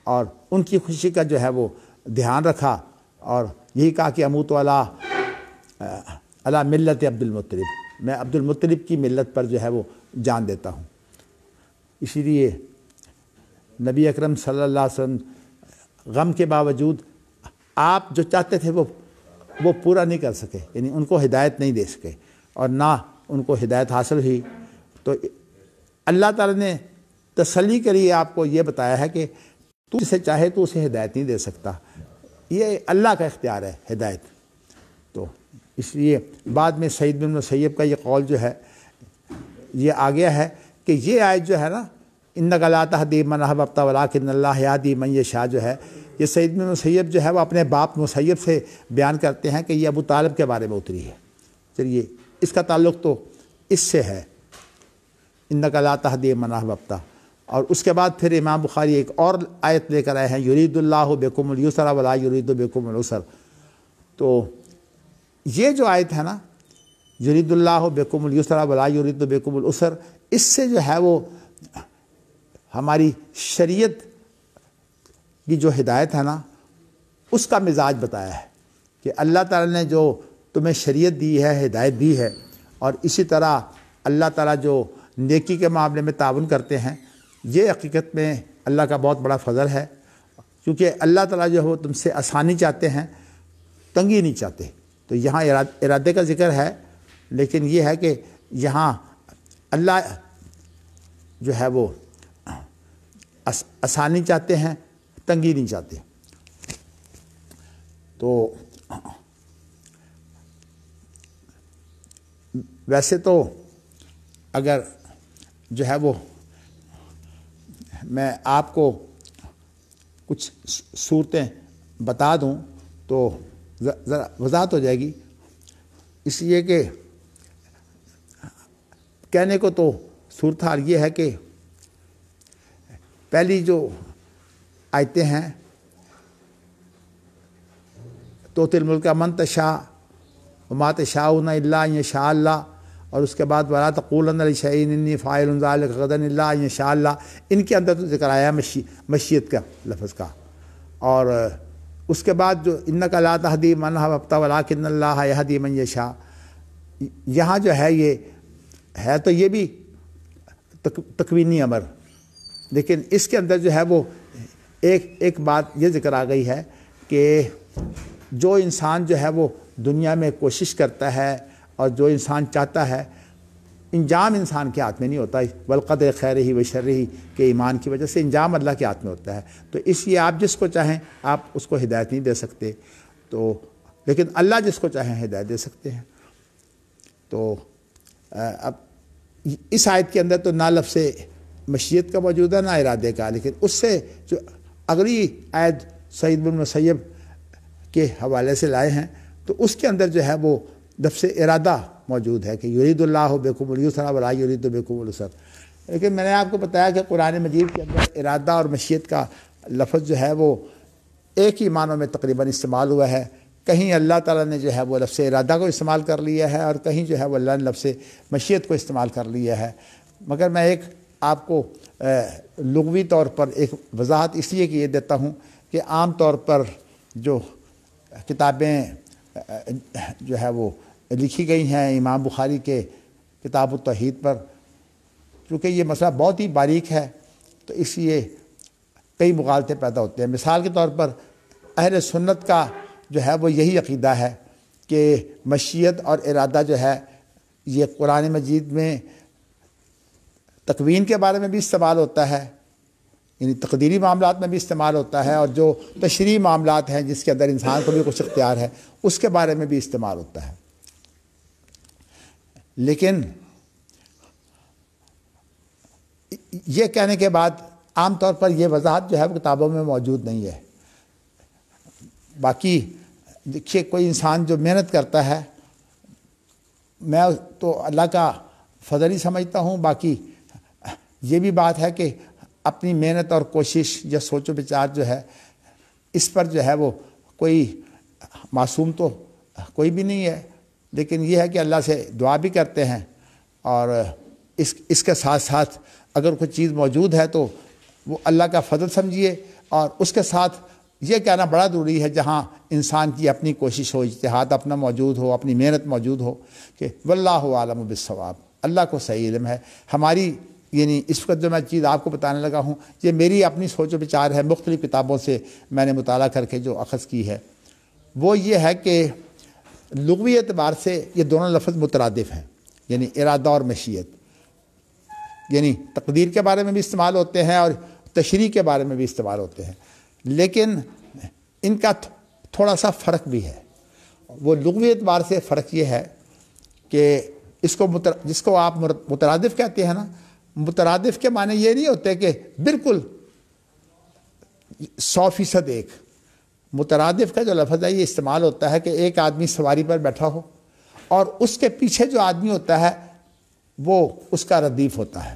اور ان کی خوشی کا جو ہے وہ دھیان رکھا اور یہی کہا کہ اموت علی ملت عبد المطلب، میں عبد المطلب کی ملت پر جو ہے وہ جان دیتا ہوں۔ اسی لیے نبی اکرم صلی اللہ علیہ وسلم غم کے باوجود آپ جو چاہتے تھے وہ پورا نہیں کر سکے، یعنی ان کو ہدایت نہیں دے سکے اور نہ ان کو ہدایت حاصل ہوئی۔ تو اللہ تعالیٰ نے تسلی کے لیے آپ کو یہ بتایا ہے کہ تو جسے چاہے تو اسے ہدایت نہیں دے سکتا، یہ اللہ کا اختیار ہے ہدایت۔ تو اس لیے بعد میں سعید بن مسیب کا یہ قول جو ہے یہ آ گیا ہے کہ یہ آیت جو ہے نا انک لا تہدی من احببت ولکن اللہ یہدی من یشاء جو ہے، یہ سعید بن مسیب جو ہے وہ اپنے باپ مسیب سے بیان کرتے ہیں کہ یہ ابو طالب کے بارے میں اتری ہے۔ چلیے اس کا تعلق تو اس سے ہے، انک لا تہدی من احببت۔ اور اس کے بعد پھر امام بخاری ایک اور آیت لے کر آئے ہیں، یرید اللہ بکم الیسر ولا یرید بکم العسر۔ تو یہ جو آیت ہے نا یرید اللہ بکم الیسر ولا یرید بکم العسر، اس سے جو ہے وہ ہماری شریعت کی جو ہدایت ہے نا اس کا مزاج بتایا ہے کہ اللہ تعالیٰ نے جو تمہیں شریعت دی ہے، ہدایت دی ہے، اور اسی طرح اللہ تعالیٰ جو نیکی کے معاملے میں تعاون کرتے ہیں، یہ حقیقت میں اللہ کا بہت بڑا فضل ہے، کیونکہ اللہ تعالیٰ جو ہے وہ تم سے آسانی چاہتے ہیں، تنگی نہیں چاہتے۔ تو یہاں ارادے کا ذکر ہے، لیکن یہ ہے کہ یہاں اللہ جو ہے وہ آسانی چاہتے ہیں، تنگی نہیں چاہتے۔ تو ویسے تو اگر جو ہے وہ میں آپ کو کچھ صورتیں بتا دوں تو ذرا وضاحت ہو جائے گی، اس لیے کہ کہنے کو تو صورتحال یہ ہے کہ پہلی جو آیتیں ہیں تؤتی الملک من تشاء وما تشاءون الا ان یشاء اللہ، اور اس کے بعد ولا تقولن لشیء انی فاعل ذلک غدا الا ان یشاء اللہ، ان کے اندر تو ذکر آیا مشیت کا لفظ کا۔ اور اس کے بعد جو انک لا تہدی من احببت ولکن اللہ یہدی من یشاء، یہاں جو ہے یہ ہے تو یہ بھی تکوینی امر، لیکن اس کے اندر جو ہے وہ ایک بات یہ ذکر آ گئی ہے کہ جو انسان جو ہے وہ دنیا میں کوشش کرتا ہے اور جو انسان چاہتا ہے، انجام انسان کے ہاتھ میں نہیں ہوتا، والقدر خیرہ و شرہ کے ایمان کی وجہ سے انجام اللہ کے ہاتھ میں ہوتا ہے۔ تو اس لیے آپ جس کو چاہیں آپ اس کو ہدایت نہیں دے سکتے، تو لیکن اللہ جس کو چاہیں ہدایت دے سکتے ہیں۔ تو اب اس آیت کے اندر تو نہ لفظ مشیت کا موجود ہے نہ ارادے کا، لیکن اس سے جو اگلی آیت سعید بن مسیب کے حوالے سے لائے ہیں تو اس کے اندر جو ہے وہ لفظ ارادہ موجود ہے کہ یرید اللہ بکم الیسر ولا یرید بکم العسر۔ لیکن میں نے آپ کو بتایا کہ قرآن مجید کے اندر ارادہ اور مشیت کا لفظ جو ہے وہ ایک ہی معنوں میں تقریباً استعمال ہوا ہے، کہیں اللہ تعالیٰ نے جو ہے وہ لفظ ارادہ کو استعمال کر لیا ہے اور کہیں جو ہے وہ اللہ نے لفظ مشیت کو استعمال کر لیا ہے۔ مگر میں ایک آپ کو لغوی طور پر ایک وضاحت اس لیے کہ یہ دیتا ہوں کہ عام طور پر جو کتابیں جو ہے وہ لکھی گئی ہیں امام بخاری کے کتاب التوحید پر، کیونکہ یہ مسئلہ بہت ہی باریک ہے تو اس لیے کئی مغالطے پیدا ہوتے ہیں۔ مثال کے طور پر اہل سنت کا جو ہے وہ یہی عقیدہ ہے کہ مشیت اور ارادہ جو ہے یہ قرآن مجید میں تکوین کے بارے میں بھی استعمال ہوتا ہے، یعنی تقدیری معاملات میں بھی استعمال ہوتا ہے، اور جو تشریعی معاملات ہیں جس کے اندر انسان کو بھی کچھ اختیار ہے اس کے بارے میں بھی استعمال ہوتا ہے۔ لیکن یہ کہنے کے بعد عام طور پر یہ وضاحت جو ہے وہ کتابوں میں موجود نہیں ہے۔ باقی دیکھیے کوئی انسان جو محنت کرتا ہے، میں تو اللہ کا فضل ہی سمجھتا ہوں، باقی یہ بھی بات ہے کہ اپنی محنت اور کوشش یا سوچ و بچار جو ہے اس پر جو ہے وہ کوئی معصوم تو کوئی بھی نہیں ہے، لیکن یہ ہے کہ اللہ سے دعا بھی کرتے ہیں اور اس کے ساتھ ساتھ اگر کوئی چیز موجود ہے تو وہ اللہ کا فضل سمجھیے، اور اس کے ساتھ یہ کہنا بڑا ضروری ہے جہاں انسان کی اپنی کوشش ہو، اجتہاد اپنا موجود ہو، اپنی محنت موجود ہو، کہ واللہ عالم بالصواب، اللہ کو صحیح علم ہے۔ ہماری یعنی اس وقت جو میں چیز آپ کو بتانے لگا ہوں یہ میری اپنی سوچ و بچار ہے، مختلف کتابوں سے میں نے مطالعہ کر کے جو اخذ کی ہے وہ یہ ہے کہ لغوی اعتبار سے یہ دونوں لفظ مترادف ہیں، یعنی ارادہ اور مشیت، یعنی تقدیر کے بارے میں بھی استعمال ہوتے ہیں اور تشریع کے بارے میں بھی استعمال ہوتے ہیں، لیکن ان کا تھوڑا سا فرق بھی ہے۔ وہ لغوی اعتبار سے فرق یہ ہے کہ جس کو آپ مترادف کہتے ہیں نا، مترادف کے معنی یہ نہیں ہوتے کہ بالکل 100% ایک۔ مترادف کا جو لفظ ہے یہ استعمال ہوتا ہے کہ ایک آدمی سواری پر بیٹھا ہو اور اس کے پیچھے جو آدمی ہوتا ہے وہ اس کا ردیف ہوتا ہے،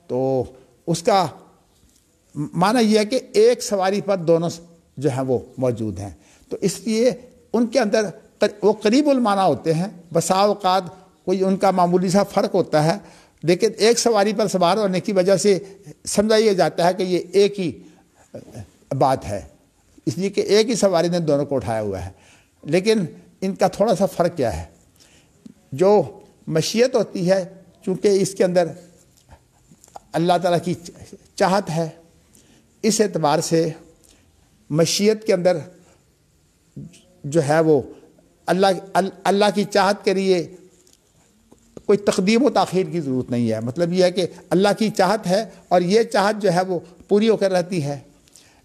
تو اس کا معنی یہ ہے کہ ایک سواری پر دونوں جو ہیں وہ موجود ہیں، تو اس لیے ان کے اندر وہ قریب المعنی ہوتے ہیں۔ بسا اوقات کوئی ان کا معمولی سا فرق ہوتا ہے، لیکن ایک سواری پر سوار ہونے کی وجہ سے سمجھا یہ جاتا ہے کہ یہ ایک ہی بات ہے، اس لیے کہ ایک ہی سواری نے دونوں کو اٹھایا ہوا ہے۔ لیکن ان کا تھوڑا سا فرق کیا ہے؟ جو مشیت ہوتی ہے چونکہ اس کے اندر اللہ تعالیٰ کی چاہت ہے، اس اعتبار سے مشیت کے اندر جو ہے وہ اللہ کی چاہت کے لیے کوئی تقدیم و تاخیر کی ضرورت نہیں ہے۔ مطلب یہ ہے کہ اللہ کی چاہت ہے اور یہ چاہت جو ہے وہ پوری ہو کر رہتی ہے،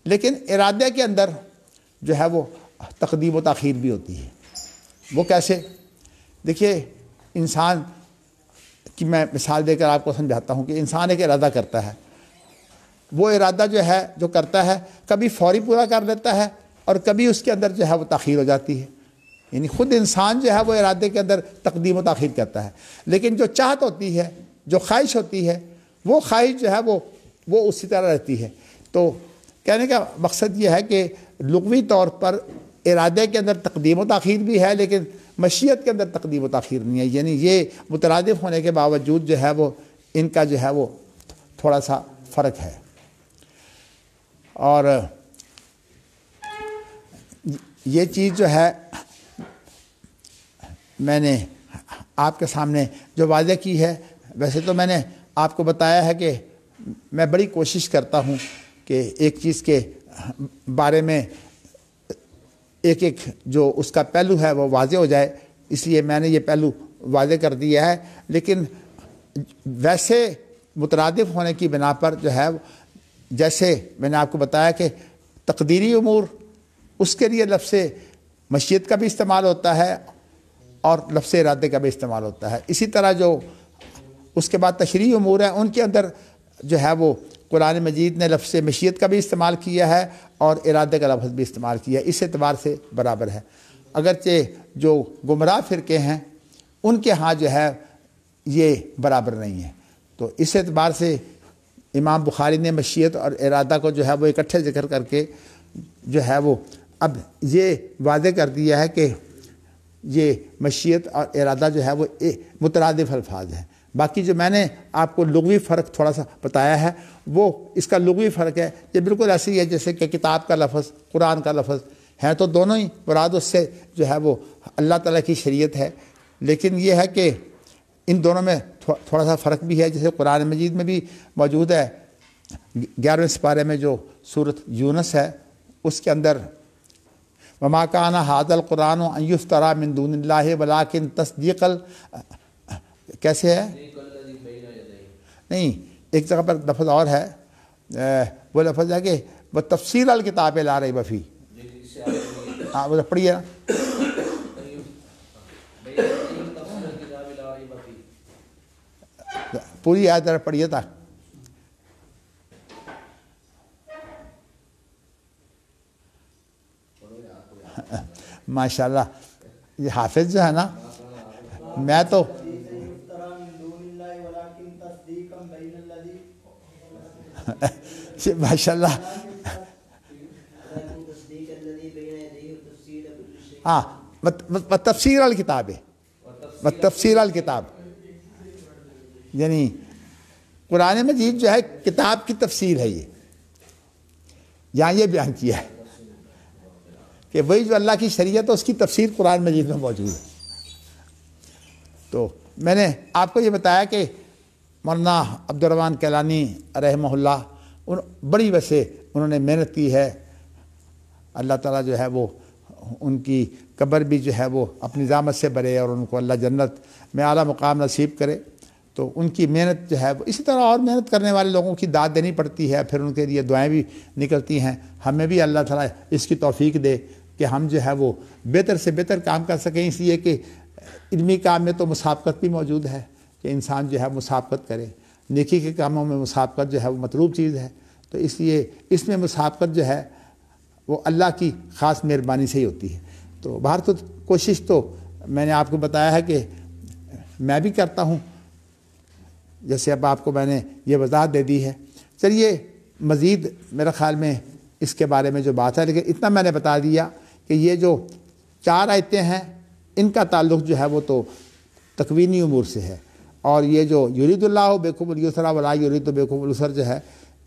لیکن ارادے کے اندر جو ہے وہ تقدیم و تاخیر بھی ہوتی ہے۔ وہ کیسے؟ دیکھیے، انسان کی میں مثال دے کر آپ کو سمجھاتا ہوں کہ انسان ایک ارادہ کرتا ہے، وہ ارادہ جو کرتا ہے کبھی فوری پورا کر لیتا ہے اور کبھی اس کے اندر جو ہے وہ تاخیر ہو جاتی ہے، یعنی خود انسان جو ہے وہ ارادے کے اندر تقدیم و تاخیر کرتا ہے، لیکن جو چاہت ہوتی ہے، جو خواہش ہوتی ہے، وہ خواہش جو ہے وہ اسی طرح رہتی ہے۔ تو کہنے کا مقصد یہ ہے کہ لغوی طور پر ارادے کے اندر تقدیم و تاخیر بھی ہے، لیکن مشیت کے اندر تقدیم و تاخیر نہیں ہے، یعنی یہ مترادف ہونے کے باوجود جو ہے وہ ان کا جو ہے وہ تھوڑا سا فرق ہے۔ اور یہ چیز جو ہے میں نے آپ کے سامنے جو واضح کی ہے، ویسے تو میں نے آپ کو بتایا ہے کہ میں بڑی کوشش کرتا ہوں کہ ایک چیز کے بارے میں ایک جو اس کا پہلو ہے وہ واضح ہو جائے، اس لیے میں نے یہ پہلو واضح کر دیا ہے، لیکن ویسے مترادف ہونے کی بنا پر جو ہے جیسے میں نے آپ کو بتایا کہ تقدیری امور اس کے لیے لفظ مشیت کا بھی استعمال ہوتا ہے اور لفظ ارادے کا بھی استعمال ہوتا ہے، اسی طرح جو اس کے بعد تشریعی امور ہیں ان کے اندر جو ہے وہ قرآن مجید نے لفظ مشیت کا بھی استعمال کیا ہے اور ارادے کا لفظ بھی استعمال کیا ہے، اس اعتبار سے برابر ہے۔ اگرچہ جو گمراہ فرقے ہیں ان کے ہاں جو ہے یہ برابر نہیں ہے، تو اس اعتبار سے امام بخاری نے مشیت اور ارادہ کو جو ہے وہ اکٹھے ذکر کر کے جو ہے وہ اب یہ واضح کر دیا ہے کہ یہ مشیت اور ارادہ جو ہے وہ مترادف الفاظ ہیں۔ باقی جو میں نے آپ کو لغوی فرق تھوڑا سا بتایا ہے وہ اس کا لغوی فرق ہے، یہ بالکل ایسی ہے جیسے کہ کتاب کا لفظ، قرآن کا لفظ ہے، تو دونوں ہی مراد اس سے جو ہے وہ اللہ تعالیٰ کی شریعت ہے، لیکن یہ ہے کہ ان دونوں میں تھوڑا سا فرق بھی ہے۔ جیسے قرآن مجید میں بھی موجود ہے 11ویں سپارے میں جو سورۃ یونس ہے اس کے اندر وما کان ھذا القرآن ان یفتری من دون اللہ ولکن تصدیق کیسے ہے؟ نہیں، ایک جگہ پر لفظ اور ہے، وہ لفظ ہے کہ وہ تفصیل الکتاب لا ریب فیہ، ہاں وہ پڑھیے نا، پوری آیت ذرا پڑھیے تھا۔ ماشاءاللہ یہ حافظ جو ہے نا، میں تو ماشاءاللہ ہاں تفسیر الکتاب ہے، تفسیر الکتاب، یعنی قرآن مجید جو ہے کتاب کی تفسیر ہے، یہ یہاں یہ بیان کیا ہے کہ وہی جو اللہ کی شریعت ہے اس کی تفسیر قرآن مجید میں موجود ہے۔ تو میں نے آپ کو یہ بتایا کہ مولانا عبدالرحمن کیلانی رحمہ اللہ بڑی ویسے انہوں نے محنت کی ہے، اللہ تعالیٰ جو ہے وہ ان کی قبر بھی جو ہے وہ اپنی زحمت سے بھرے اور ان کو اللہ جنت میں اعلیٰ مقام نصیب کرے۔ تو ان کی محنت جو ہے وہ اسی طرح اور محنت کرنے والے لوگوں کی داد دینی پڑتی ہے، پھر ان کے لیے دعائیں بھی نکلتی ہیں۔ ہمیں بھی اللہ تعالیٰ اس کی توفیق دے کہ ہم جو ہے وہ بہتر سے بہتر کام کر سکیں، اس لیے کہ علمی کام میں تو مسابقت بھی موجود ہے کہ انسان جو ہے مسابقت کرے، نیکی کے کاموں میں مسابقت جو ہے وہ مطلوب چیز ہے۔ تو اس لیے اس میں مسابقت جو ہے وہ اللہ کی خاص مہربانی سے ہی ہوتی ہے۔ تو باہر تو کوشش تو میں نے آپ کو بتایا ہے کہ میں بھی کرتا ہوں، جیسے اب آپ کو میں نے یہ وضاحت دے دی ہے۔ چلیے مزید میرا خیال میں اس کے بارے میں جو بات ہے، لیکن اتنا میں نے بتا دیا کہ یہ جو 4 آیتیں ہیں ان کا تعلق جو ہے وہ تو تکوینی امور سے ہے، اور یہ جو یرید اللہ بکم الیسر ولا یرید بکم العسر جو ہے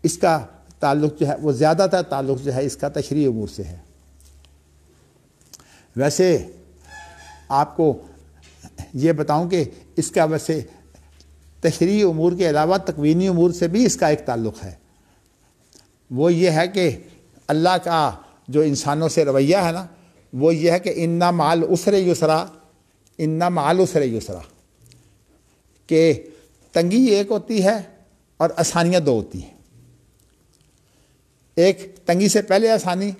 اس کا تعلق جو ہے وہ زیادہ تر تعلق جو ہے اس کا تشریعی امور سے ہے۔ ویسے آپ کو یہ بتاؤں کہ اس کا ویسے تشریعی امور کے علاوہ تکوینی امور سے بھی اس کا ایک تعلق ہے۔ وہ یہ ہے کہ اللہ کا جو انسانوں سے رویہ ہے نا، وہ یہ ہے کہ ان مع العسر یسرا، ان مع العسر یسرا، کہ تنگی ایک ہوتی ہے اور آسانیاں 2 ہوتی ہیں۔ ایک تنگی سے پہلے آسانی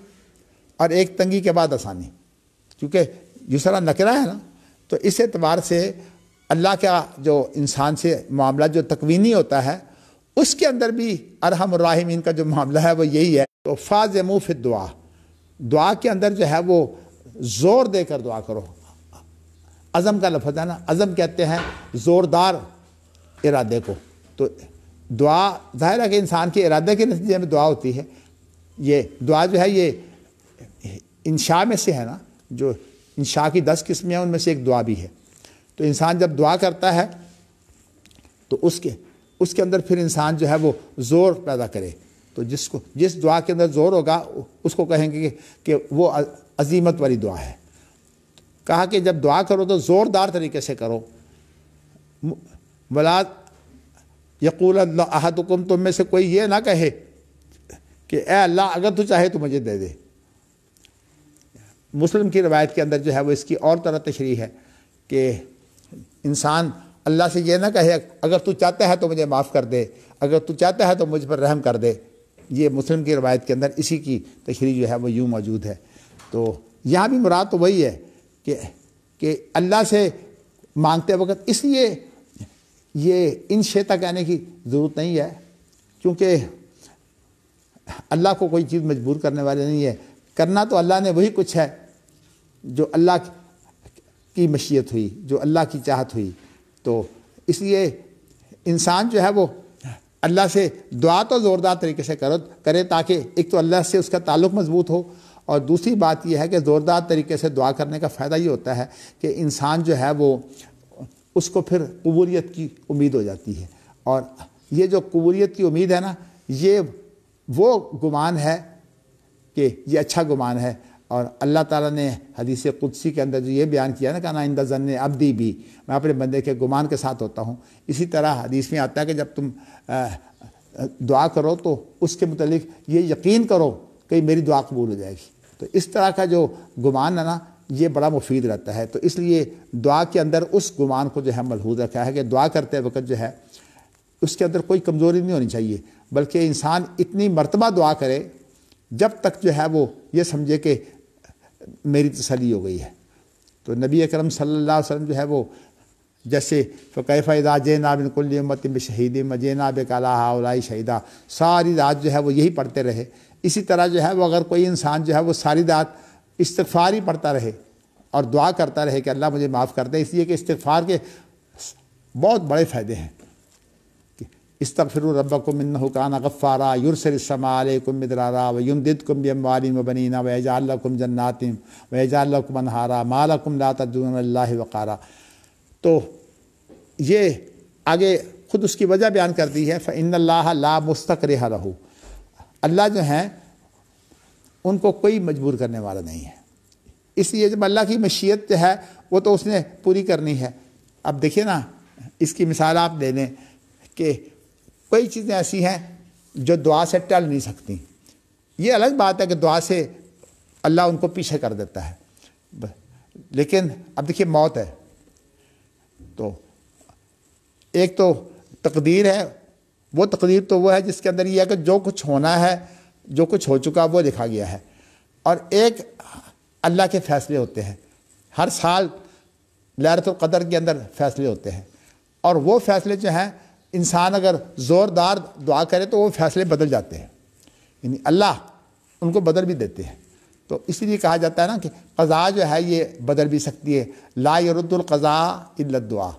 اور ایک تنگی کے بعد آسانی، کیونکہ یسرا نکرہ ہے نا، تو اس اعتبار سے اللہ کا جو انسان سے معاملہ جو تکوینی ہوتا ہے اس کے اندر بھی ارحم الراحمین کا جو معاملہ ہے وہ یہی ہے۔ تو فازموا فی الدعاء، دعا کے اندر جو ہے وہ زور دے کر دعا کرو۔ عزم کا لفظ ہے نا، عزم کہتے ہیں زوردار ارادے کو۔ تو دعا ظاہر ہے کہ انسان کے ارادے کے نتیجے میں دعا ہوتی ہے۔ یہ دعا جو ہے یہ انشاء میں سے ہے نا، جو انشاء کی 10 قسمیں ہیں ان میں سے ایک دعا بھی ہے۔ تو انسان جب دعا کرتا ہے تو اس کے اندر پھر انسان جو ہے وہ زور پیدا کرے۔ تو جس دعا کے اندر زور ہوگا اس کو کہیں گے کہ وہ عظیمت والی دعا ہے۔ کہا کہ جب دعا کرو تو زوردار طریقے سے کرو۔ ولا یقول اللہ احدکم، تم میں سے کوئی یہ نہ کہے کہ اے اللہ اگر تو چاہے تو مجھے دے دے۔ مسلم کی روایت کے اندر جو ہے وہ اس کی اور طرح تشریح ہے کہ انسان اللہ سے یہ نہ کہے اگر تو چاہتا ہے تو مجھے معاف کر دے، اگر تو چاہتا ہے تو مجھ پر رحم کر دے۔ یہ مسلم کی روایت کے اندر اسی کی تشریح جو ہے وہ یوں موجود ہے۔ تو یہاں بھی مراد تو وہی ہے کہ اللہ سے مانگتے وقت، اس لیے یہ ان شیطہ کہنے کی ضرورت نہیں ہے، کیونکہ اللہ کو کوئی چیز مجبور کرنے والے نہیں ہے۔ کرنا تو اللہ نے وہی کچھ ہے جو اللہ کی مشیت ہوئی، جو اللہ کی چاہت ہوئی۔ تو اس لیے انسان جو ہے وہ اللہ سے دعا تو زوردار طریقے سے کرے تاکہ ایک تو اللہ سے اس کا تعلق مضبوط ہو، اور دوسری بات یہ ہے کہ زوردار طریقے سے دعا کرنے کا فائدہ یہ ہوتا ہے کہ انسان جو ہے وہ اس کو پھر قبولیت کی امید ہو جاتی ہے۔ اور یہ جو قبولیت کی امید ہے نا، یہ وہ گمان ہے کہ یہ اچھا گمان ہے۔ اور اللہ تعالیٰ نے حدیث قدسی کے اندر جو یہ بیان کیا نا کہ انا عند ظن عبدی بی، میں اپنے بندے کے گمان کے ساتھ ہوتا ہوں۔ اسی طرح حدیث میں آتا ہے کہ جب تم دعا کرو تو اس کے متعلق یہ یقین کرو کہ میری دعا قبول ہو جائے گی۔ تو اس طرح کا جو گمان ہے نا یہ بڑا مفید رہتا ہے۔ تو اس لیے دعا کے اندر اس گمان کو جو ہے ملحوظ رکھا ہے کہ دعا کرتے وقت جو ہے اس کے اندر کوئی کمزوری نہیں ہونی چاہیے، بلکہ انسان اتنی مرتبہ دعا کرے جب تک جو ہے وہ یہ سمجھے کہ میری تسلی ہو گئی ہے۔ تو نبی اکرم صلی اللہ علیہ وسلم جو ہے وہ جیسے فکیف اذا جئنا من کل امۃ بشہید وجئنا بک علی ہؤلاء شہیدا، ساری رات جو ہے وہ یہی پڑھتے رہے۔ اسی طرح جو ہے وہ اگر کوئی انسان جو ہے وہ ساری رات استغفار ہی پڑھتا رہے اور دعا کرتا رہے کہ اللہ مجھے معاف کر دے، اس لیے کہ استغفار کے بہت بڑے فائدے ہیں۔ استغفروا ربکم انہ کان غفارا یرسل السماء علیکم مدرارا ویمددکم باموال وبنین ویجعل لکم جنات ویجعل لکم انہارا ما لکم لا ترجون للہ وقارا۔ تو یہ آگے خود اس کی وجہ بیان کر دی ہے، فَإِنَّ اللَّهَ لَا مُسْتَكْرِهَ لَهُ، اللہ جو ہیں ان کو کوئی مجبور کرنے والا نہیں ہے۔ اس لیے جب اللہ کی مشیت جو ہے وہ تو اس نے پوری کرنی ہے۔ اب دیکھیے نا، اس کی مثال آپ لے لیں کہ کوئی چیزیں ایسی ہیں جو دعا سے ٹل نہیں سکتی۔ یہ الگ بات ہے کہ دعا سے اللہ ان کو پیچھے کر دیتا ہے، لیکن اب دیکھیے موت ہے، تو ایک تو تقدیر ہے، وہ تقدیر تو وہ ہے جس کے اندر یہ ہے کہ جو کچھ ہونا ہے، جو کچھ ہو چکا وہ لکھا گیا ہے، اور ایک اللہ کے فیصلے ہوتے ہیں۔ ہر سال لیلۃ القدر کے اندر فیصلے ہوتے ہیں، اور وہ فیصلے جو ہیں انسان اگر زوردار دعا کرے تو وہ فیصلے بدل جاتے ہیں، یعنی اللہ ان کو بدل بھی دیتے ہیں۔ تو اس لیے کہا جاتا ہے نا کہ قضاء جو ہے یہ بدل بھی سکتی ہے، لا يرد القضاء الا الدعاء،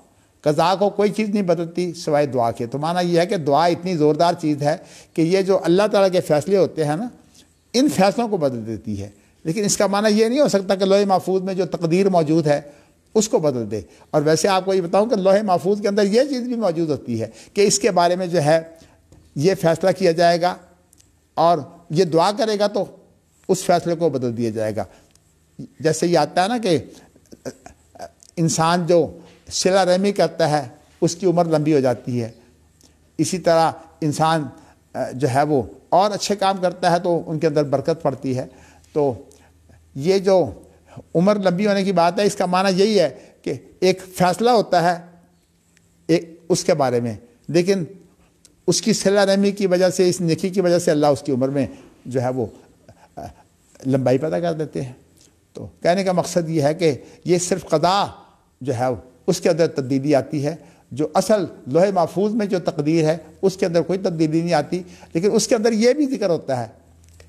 قضاء کو کوئی چیز نہیں بدلتی سوائے دعا کے۔ تو معنی یہ ہے کہ دعا اتنی زوردار چیز ہے کہ یہ جو اللہ تعالیٰ کے فیصلے ہوتے ہیں نا، ان فیصلوں کو بدل دیتی ہے۔ لیکن اس کا معنی یہ نہیں ہو سکتا کہ لوح محفوظ میں جو تقدیر موجود ہے اس کو بدل دے۔ اور ویسے آپ کو یہ بتاؤں کہ لوح محفوظ کے اندر یہ چیز بھی موجود ہوتی ہے کہ اس کے بارے میں جو ہے یہ فیصلہ کیا جائے گا، اور یہ دعا کرے گا تو اس فیصلے کو بدل دیا جائے گا۔ جیسے یہ آتا ہے نا کہ انسان جو صلہ رحمی کرتا ہے اس کی عمر لمبی ہو جاتی ہے، اسی طرح انسان جو ہے وہ اور اچھے کام کرتا ہے تو ان کے اندر برکت پڑتی ہے۔ تو یہ جو عمر لمبی ہونے کی بات ہے، اس کا معنی یہی ہے کہ ایک فیصلہ ہوتا ہے اس کے بارے میں، لیکن اس کی صلہ رحمی کی وجہ سے، اس نیکی کی وجہ سے اللہ اس کی عمر میں جو ہے وہ لمبائی پیدا کر دیتے ہیں۔ تو کہنے کا مقصد یہ ہے کہ یہ صرف قضاء جو ہے اس کے اندر تبدیلی آتی ہے، جو اصل لوح محفوظ میں جو تقدیر ہے اس کے اندر کوئی تبدیلی نہیں آتی، لیکن اس کے اندر یہ بھی ذکر ہوتا ہے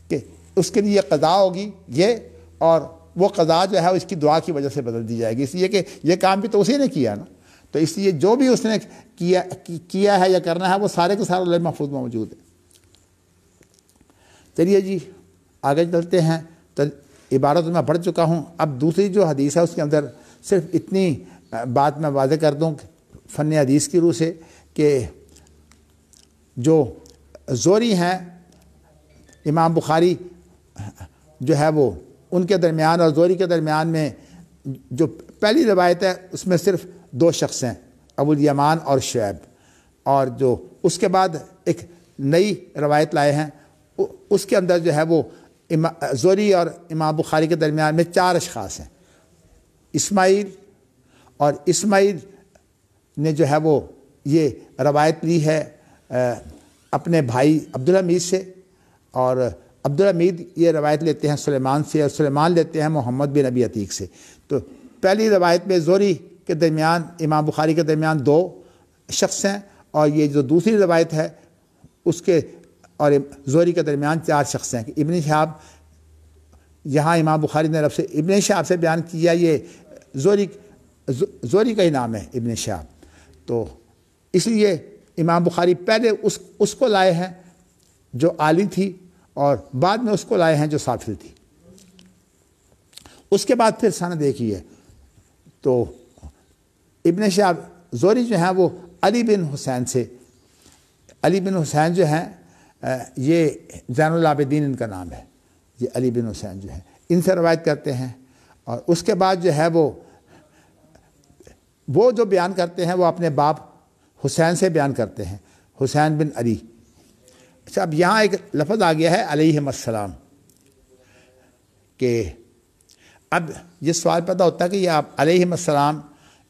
کہ اس کے لیے یہ قضاء ہوگی یہ، اور وہ قضاء جو ہے اس کی دعا کی وجہ سے بدل دی جائے گی، اس لیے کہ یہ کام بھی تو اسی نے کیا نا۔ تو اس لیے جو بھی اس نے کیا ہے یا کرنا ہے وہ سارے کے سارے لوح محفوظ میں موجود ہے۔ چلیے جی آگے چلتے ہیں۔ تو عبارت میں پڑھ چکا ہوں، اب دوسری جو حدیث ہے اس کے اندر صرف اتنی بات میں واضح کر دوں فن حدیث کی روح سے کہ جو زوری ہیں امام بخاری جو ہے وہ ان کے درمیان اور زوری کے درمیان میں جو پہلی روایت ہے اس میں صرف 2 شخص ہیں، ابو الیمان اور شعیب، اور جو اس کے بعد ایک نئی روایت لائے ہیں اس کے اندر جو ہے وہ زوری اور امام بخاری کے درمیان میں 4 اشخاص ہیں۔ اسماعیل، اور اسماعیل نے جو ہے وہ یہ روایت لی ہے اپنے بھائی عبدالحمید سے، اور عبدالحمید یہ روایت لیتے ہیں سلیمان سے، اور سلیمان لیتے ہیں محمد بن ابی عتیق سے۔ تو پہلی روایت میں زوری کے درمیان امام بخاری کے درمیان 2 شخص ہیں، اور یہ جو دوسری روایت ہے اس کے اور زوری کے درمیان 4 شخص ہیں۔ ابن شہاب، یہاں امام بخاری نے لفظ ابن شہاب سے بیان کیا، یہ زوری کا ہی نام ہے ابن شہاب، تو اس لیے امام بخاری پہلے اس کو لائے ہیں جو عالی تھی، اور بعد میں اس کو لائے ہیں جو سافل تھی۔ اس کے بعد پھر سند دیکھیے ہے، تو ابن شہاب زوری جو ہیں وہ علی بن حسین سے، علی بن حسین جو ہیں یہ زین العابدین ان کا نام ہے، یہ علی بن حسین جو ہیں ان سے روایت کرتے ہیں، اور اس کے بعد جو ہے وہ جو بیان کرتے ہیں وہ اپنے باپ حسین سے بیان کرتے ہیں، حسین بن علی۔ اچھا، اب یہاں ایک لفظ آ گیا ہے علیہم السلام، کہ اب یہ سوال پیدا ہوتا ہے کہ یہ آپ علیہم السلام،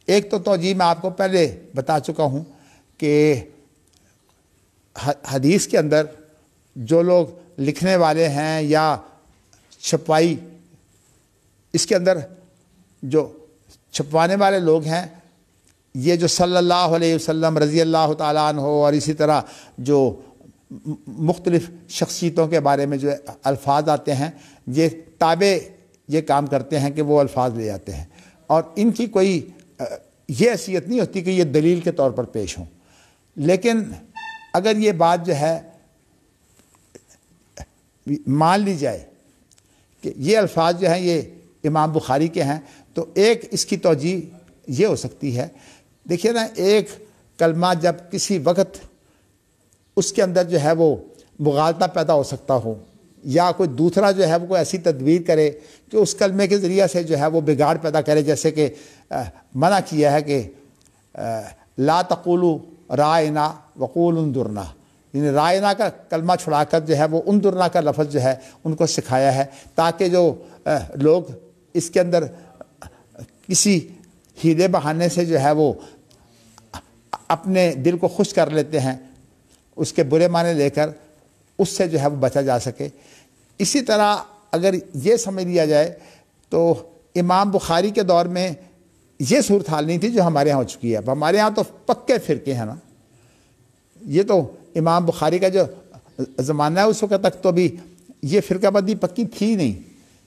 ایک تو توجیہ میں آپ کو پہلے بتا چکا ہوں کہ حدیث کے اندر جو لوگ لکھنے والے ہیں یا چھپائی، اس کے اندر جو چھپوانے والے لوگ ہیں یہ جو صلی اللہ علیہ وسلم، رضی اللہ تعالیٰ عنہ، اور اسی طرح جو مختلف شخصیتوں کے بارے میں جو الفاظ آتے ہیں، یہ تابع یہ کام کرتے ہیں کہ وہ الفاظ لے آتے ہیں، اور ان کی کوئی یہ حیثیت نہیں ہوتی کہ یہ دلیل کے طور پر پیش ہوں۔ لیکن اگر یہ بات جو ہے مان لی جائے کہ یہ الفاظ جو ہیں یہ امام بخاری کے ہیں، تو ایک اس کی توجیہ یہ ہو سکتی ہے، دیکھیے نا، ایک کلمہ جب کسی وقت اس کے اندر جو ہے وہ مغالطہ پیدا ہو سکتا ہو، یا کوئی دوسرا جو ہے وہ کوئی ایسی تدبیر کرے کہ اس کلمے کے ذریعہ سے جو ہے وہ بگاڑ پیدا کرے، جیسے کہ منع کیا ہے کہ لا تقولوا رائنا وقولوا انظرنا، یعنی رائنا کا کلمہ چھڑا کر جو ہے وہ انظرنا کا لفظ جو ہے ان کو سکھایا ہے، تاکہ جو لوگ اس کے اندر کسی ہیلے بہانے سے جو ہے وہ اپنے دل کو خوش کر لیتے ہیں، اس کے برے معنی لے کر اس سے جو ہے وہ بچا جا سکے۔ اسی طرح اگر یہ سمجھ لیا جائے تو امام بخاری کے دور میں یہ صورتحال نہیں تھی جو ہمارے ہاں ہو چکی ہے۔ اب ہمارے ہاں تو پکے فرقے ہیں نا، یہ تو امام بخاری کا جو زمانہ ہے اس وقت تک تو بھی یہ فرقہ بندی پکی تھی نہیں،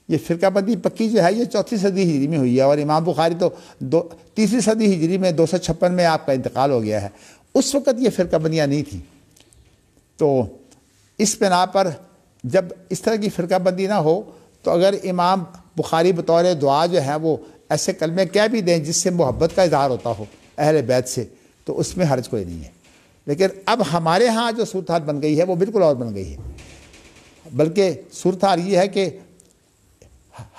یہ فرقہ بندی پکی جو ہے یہ 4 صدی ہجری میں ہوئی ہے، اور امام بخاری تو 3 صدی ہجری میں 256 میں آپ کا انتقال ہو گیا ہے۔ اس وقت یہ فرقہ بندیاں نہیں تھیں، تو اس بنا پر جب اس طرح کی فرقہ بندی نہ ہو تو اگر امام بخاری بطور دعا جو ہے وہ ایسے کلمے کہہ بھی دیں جس سے محبت کا اظہار ہوتا ہو اہل بیت سے، تو اس میں حرج کوئی نہیں ہے۔ لیکن اب ہمارے ہاں جو صورتحال بن گئی ہے وہ بالکل اور بن گئی ہے، بلکہ صورتحال یہ ہے کہ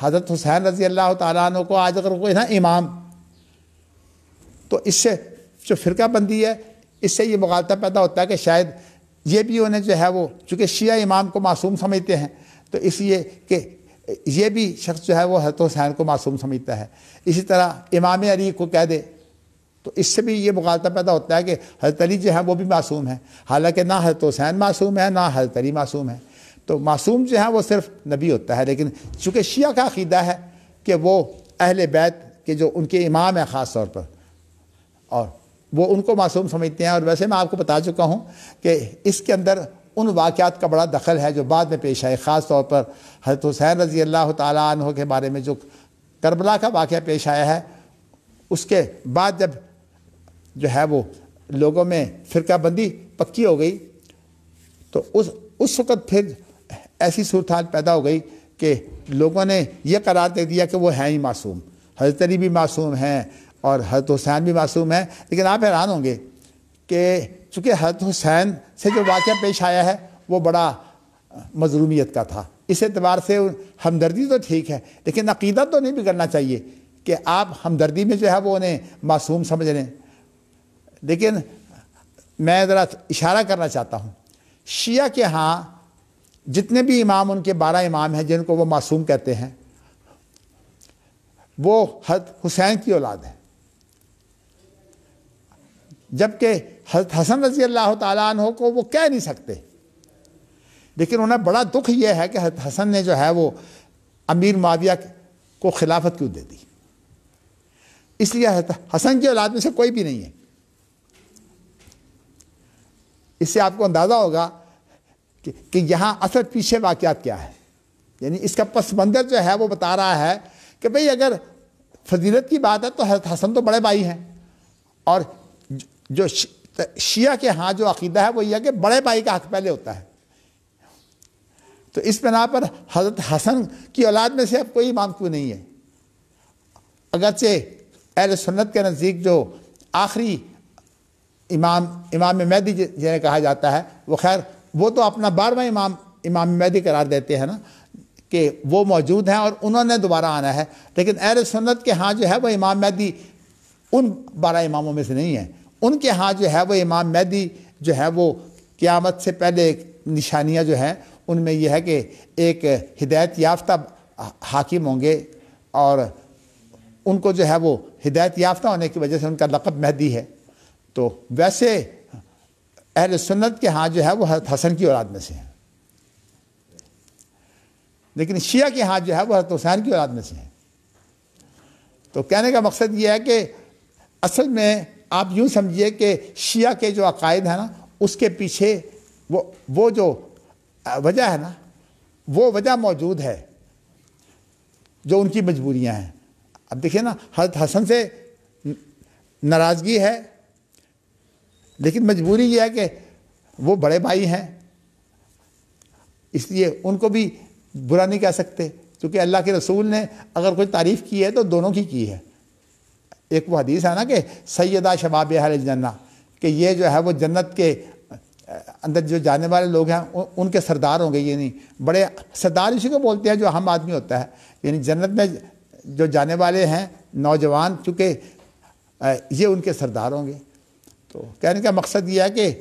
حضرت حسین رضی اللہ تعالیٰ عنہ کو آج اگر کوئی نا امام، تو اس سے جو فرقہ بندی ہے اس سے یہ مغالطہ پیدا ہوتا ہے کہ شاید یہ بھی انہیں جو ہے وہ چونکہ شیعہ امام کو معصوم سمجھتے ہیں، تو اس لیے کہ یہ بھی شخص جو ہے وہ حضرت حسین کو معصوم سمجھتا ہے، اسی طرح امام علی کو کہہ دے تو اس سے بھی یہ مغالطہ پیدا ہوتا ہے کہ حضرت علی جو ہے وہ بھی معصوم ہے، حالانکہ نہ حضرت حسین معصوم ہے نہ حضرت علی معصوم ہے۔ تو معصوم جو ہے وہ صرف نبی ہوتا ہے، لیکن چونکہ شیعہ کا عقیدہ ہے کہ وہ اہل بیت کے جو ان کے امام ہیں خاص طور پر، اور وہ ان کو معصوم سمجھتے ہیں۔ اور ویسے میں آپ کو بتا چکا ہوں کہ اس کے اندر ان واقعات کا بڑا دخل ہے جو بعد میں پیش آئے، خاص طور پر حضرت حسین رضی اللہ تعالیٰ عنہ کے بارے میں جو کربلا کا واقعہ پیش آیا ہے، اس کے بعد جب جو ہے وہ لوگوں میں فرقہ بندی پکی ہو گئی تو اس وقت پھر ایسی صورتحال پیدا ہو گئی کہ لوگوں نے یہ قرار دے دیا کہ وہ ہیں ہی معصوم، حضرت علی بھی معصوم ہیں اور حضرت حسین بھی معصوم ہیں۔ لیکن آپ حیران ہوں گے کہ چونکہ حضرت حسین سے جو واقعہ پیش آیا ہے وہ بڑا مظلومیت کا تھا، اس اعتبار سے ہمدردی تو ٹھیک ہے، لیکن عقیدہ تو نہیں بگڑنا چاہیے کہ آپ ہمدردی میں جو ہے وہ انہیں معصوم سمجھ لیں۔ لیکن میں ذرا اشارہ کرنا چاہتا ہوں، شیعہ کے ہاں جتنے بھی امام، ان کے 12 امام ہیں جن کو وہ معصوم کہتے ہیں، وہ حضرت حسین کی اولاد ہے، جبکہ حضرت حسن رضی اللہ تعالیٰ عنہ کو وہ کہہ نہیں سکتے۔ لیکن انہیں بڑا دکھ یہ ہے کہ حضرت حسن نے جو ہے وہ امیر معاویہ کو خلافت کیوں دے دی، اس لیے حضرت حسن کی اولاد میں سے کوئی بھی نہیں ہے۔ اس سے آپ کو اندازہ ہوگا کہ یہاں اصل پیچھے واقعات کیا ہے، یعنی اس کا پس منظر جو ہے وہ بتا رہا ہے کہ بھئی اگر فضیلت کی بات ہے تو حضرت حسن تو بڑے بھائی ہیں، اور جو شیعہ کے ہاں جو عقیدہ ہے وہ یہ ہے کہ بڑے بھائی کا حق پہلے ہوتا ہے۔ تو اس بنا پر حضرت حسن کی اولاد میں سے اب کوئی امام کیوں نہیں ہے، اگرچہ اہل سنت کے نزدیک جو آخری امام مہدی جنہیں کہا جاتا ہے، وہ خیر وہ تو اپنا 12واں امام مہدی قرار دیتے ہیں نا کہ وہ موجود ہیں اور انہوں نے دوبارہ آنا ہے، لیکن اہل سنت کے ہاں جو ہے وہ امام مہدی ان 12 اماموں میں سے نہیں ہے۔ ان کے ہاں جو ہے وہ امام مہدی جو ہے وہ قیامت سے پہلے نشانیاں جو ہیں ان میں یہ ہے کہ ایک ہدایت یافتہ حاکم ہوں گے، اور ان کو جو ہے وہ ہدایت یافتہ ہونے کی وجہ سے ان کا لقب مہدی ہے۔ تو ویسے اہل سنت کے ہاں جو ہے وہ حضرت حسن کی اولاد میں سے ہیں، لیکن شیعہ کے ہاں جو ہے وہ حضرت حسین کی اولاد میں سے ہیں۔ تو کہنے کا مقصد یہ ہے کہ اصل میں آپ یوں سمجھیے کہ شیعہ کے جو عقائد ہیں نا اس کے پیچھے وہ جو وجہ ہے نا وہ وجہ موجود ہے جو ان کی مجبوریاں ہیں۔ اب دیکھیں نا، حضرت حسن سے ناراضگی ہے لیکن مجبوری یہ ہے کہ وہ بڑے بھائی ہیں، اس لیے ان کو بھی برا نہیں کہہ سکتے، کیونکہ اللہ کے رسول نے اگر کوئی تعریف کی ہے تو دونوں کی ہے۔ ایک وہ حدیث ہے نا کہ سیدہ شباب اہل الجنہ، کہ یہ جو ہے وہ جنت کے اندر جو جانے والے لوگ ہیں ان کے سردار ہوں گے. یعنی بڑے سردار اسی کو بولتے ہیں جو اہم آدمی ہوتا ہے. یعنی جنت میں جو جانے والے ہیں نوجوان، چونکہ یہ ان کے سردار ہوں گے. تو کہنے کا مقصد یہ ہے کہ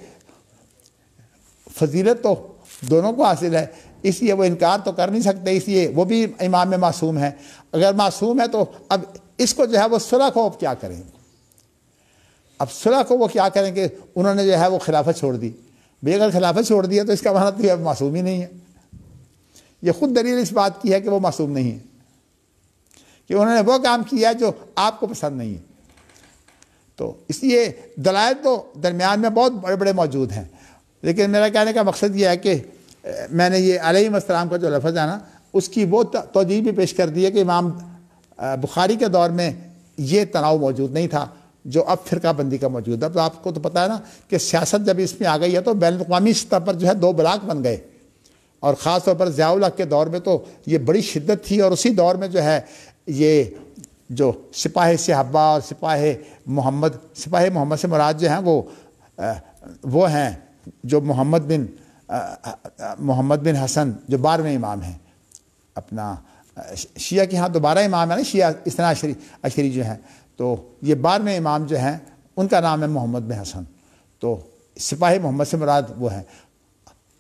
فضیلت تو دونوں کو حاصل ہے، اس لیے وہ انکار تو کر نہیں سکتے، اس لیے وہ بھی امام معصوم ہے. اگر معصوم ہے تو اب اس کو جو ہے وہ صلح کو اب کیا کریں؟ اب صلح کو وہ کیا کریں کہ انہوں نے جو ہے وہ خلافت چھوڑ دی. بھئی اگر خلافت چھوڑ دی ہے تو اس کا معنی تو یہ معصوم ہی نہیں ہے. یہ خود دلیل اس بات کی ہے کہ وہ معصوم نہیں ہے، کہ انہوں نے وہ کام کیا جو آپ کو پسند نہیں ہے. تو اس لیے دلائل تو درمیان میں بہت بڑے بڑے موجود ہیں، لیکن میرا کہنے کا مقصد یہ ہے کہ میں نے یہ علیہ السلام کا جو لفظ ہے نا، اس کی وہ توجیہ بھی پیش کر دی ہے کہ امام بخاری کے دور میں یہ تناؤ موجود نہیں تھا جو اب فرقہ بندی کا موجود ہے. اب آپ کو تو پتہ ہے نا کہ سیاست جب اس میں آ گئی ہے تو بین الاقوامی سطح پر جو ہے دو بلاک بن گئے، اور خاص طور پر ضیاء الحق کے دور میں تو یہ بڑی شدت تھی. اور اسی دور میں جو ہے یہ جو سپاہ صحابہ اور سپاہ محمد سے مراد جو ہیں وہ ہیں جو محمد بن حسن جو 12ویں امام ہیں. اپنا شیعہ کے ہاں دوبارہ امام ہے نا، شیعہ اثنا عشری جو ہیں، تو یہ 12ویں امام جو ہیں ان کا نام ہے محمد بن حسن. تو سپاہ محمد سے مراد وہ ہیں.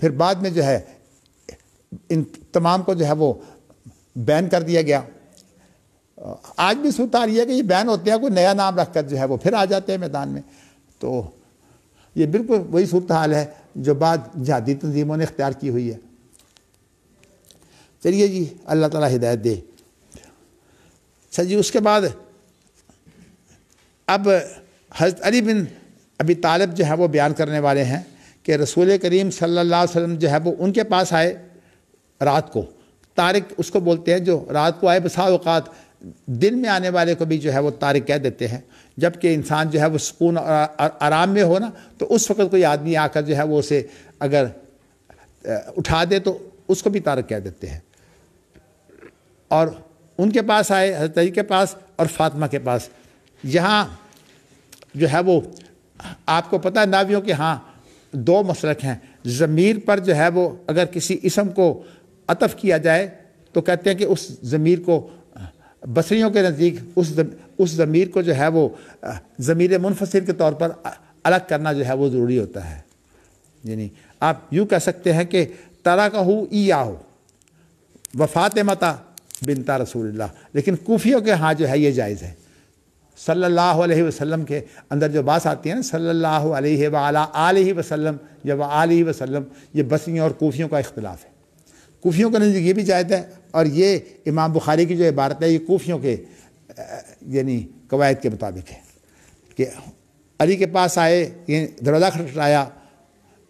پھر بعد میں جو ہے ان تمام کو جو ہے وہ بین کر دیا گیا. آج بھی صورت آ رہی ہے کہ یہ بین ہوتے ہیں، کوئی نیا نام رکھ کر جو ہے وہ پھر آ جاتے ہیں میدان میں. تو یہ بالکل وہی صورتحال ہے جو بعد جہادی تنظیموں نے اختیار کی ہوئی ہے. چلیے جی، اللہ تعالیٰ ہدایت دے. اچھا جی، اس کے بعد اب حضرت علی بن ابی طالب جو ہے وہ بیان کرنے والے ہیں کہ رسول کریم صلی اللہ علیہ وسلم جو ہے وہ ان کے پاس آئے رات کو. طارق اس کو بولتے ہیں جو رات کو آئے. بسا اوقات دن میں آنے والے کو بھی جو ہے وہ طارق کہہ دیتے ہیں، جب کہ انسان جو ہے وہ سکون اور آرام میں ہو نا، تو اس وقت کوئی آدمی آ کر جو ہے وہ اسے اگر اٹھا دے تو اس کو بھی طارق کہہ دیتے ہیں. اور ان کے پاس آئے، حضرت علی کے پاس اور فاطمہ کے پاس. یہاں جو ہے وہ آپ کو پتہ ہے ناویوں کے ہاں دو مسلک ہیں. ضمیر پر جو ہے وہ اگر کسی اسم کو عطف کیا جائے تو کہتے ہیں کہ اس ضمیر کو بصریوں کے نزدیک اس ضمیر کو جو ہے وہ ضمیر منفصل کے طور پر الگ کرنا جو ہے وہ ضروری ہوتا ہے. یعنی آپ یوں کہہ سکتے ہیں کہ ترکہ ایاہ و فاطمہ بنت رسول اللہ، لیکن کوفیوں کے ہاں جو ہے یہ جائز ہے. صلی اللہ علیہ وسلم کے اندر جو بات آتی ہے نا، صلی اللہ علیہ وعلا آلہ وسلم یا وآلہ وسلم، یہ بصریوں اور کوفیوں کا اختلاف ہے. کوفیوں کا نزدیک یہ بھی جائز ہے، اور یہ امام بخاری کی جو عبارت ہے یہ کوفیوں کے یعنی قواعد کے مطابق ہے کہ علی کے پاس آئے، یہ دروازہ کھٹکھٹایا،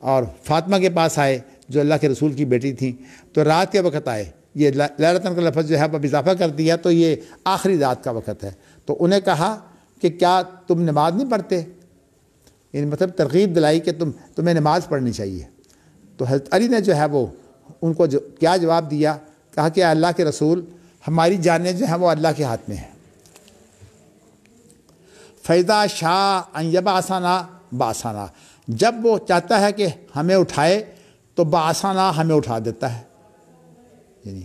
اور فاطمہ کے پاس آئے جو اللہ کے رسول کی بیٹی تھیں، تو رات کے وقت آئے. یہ لیلۃ کا لفظ جو ہے اب اضافہ کر دیا تو یہ آخری رات کا وقت ہے. تو انہیں کہا کہ کیا تم نماز نہیں پڑھتے؟ یعنی مطلب ترغیب دلائی کہ تمہیں نماز پڑھنی چاہیے. تو حضرت علی نے جو ہے وہ ان کو کیا جواب دیا؟ کہا کہ اللہ کے رسول، ہماری جانیں جو ہیں وہ اللہ کے ہاتھ میں ہیں. فَإِذَا شَاءَ أَن يَبْعَثَنَا بَعَثَنَا، جب وہ چاہتا ہے کہ ہمیں اٹھائے تو بَعَثَنَا ہمیں اٹھا دیتا ہے. یعنی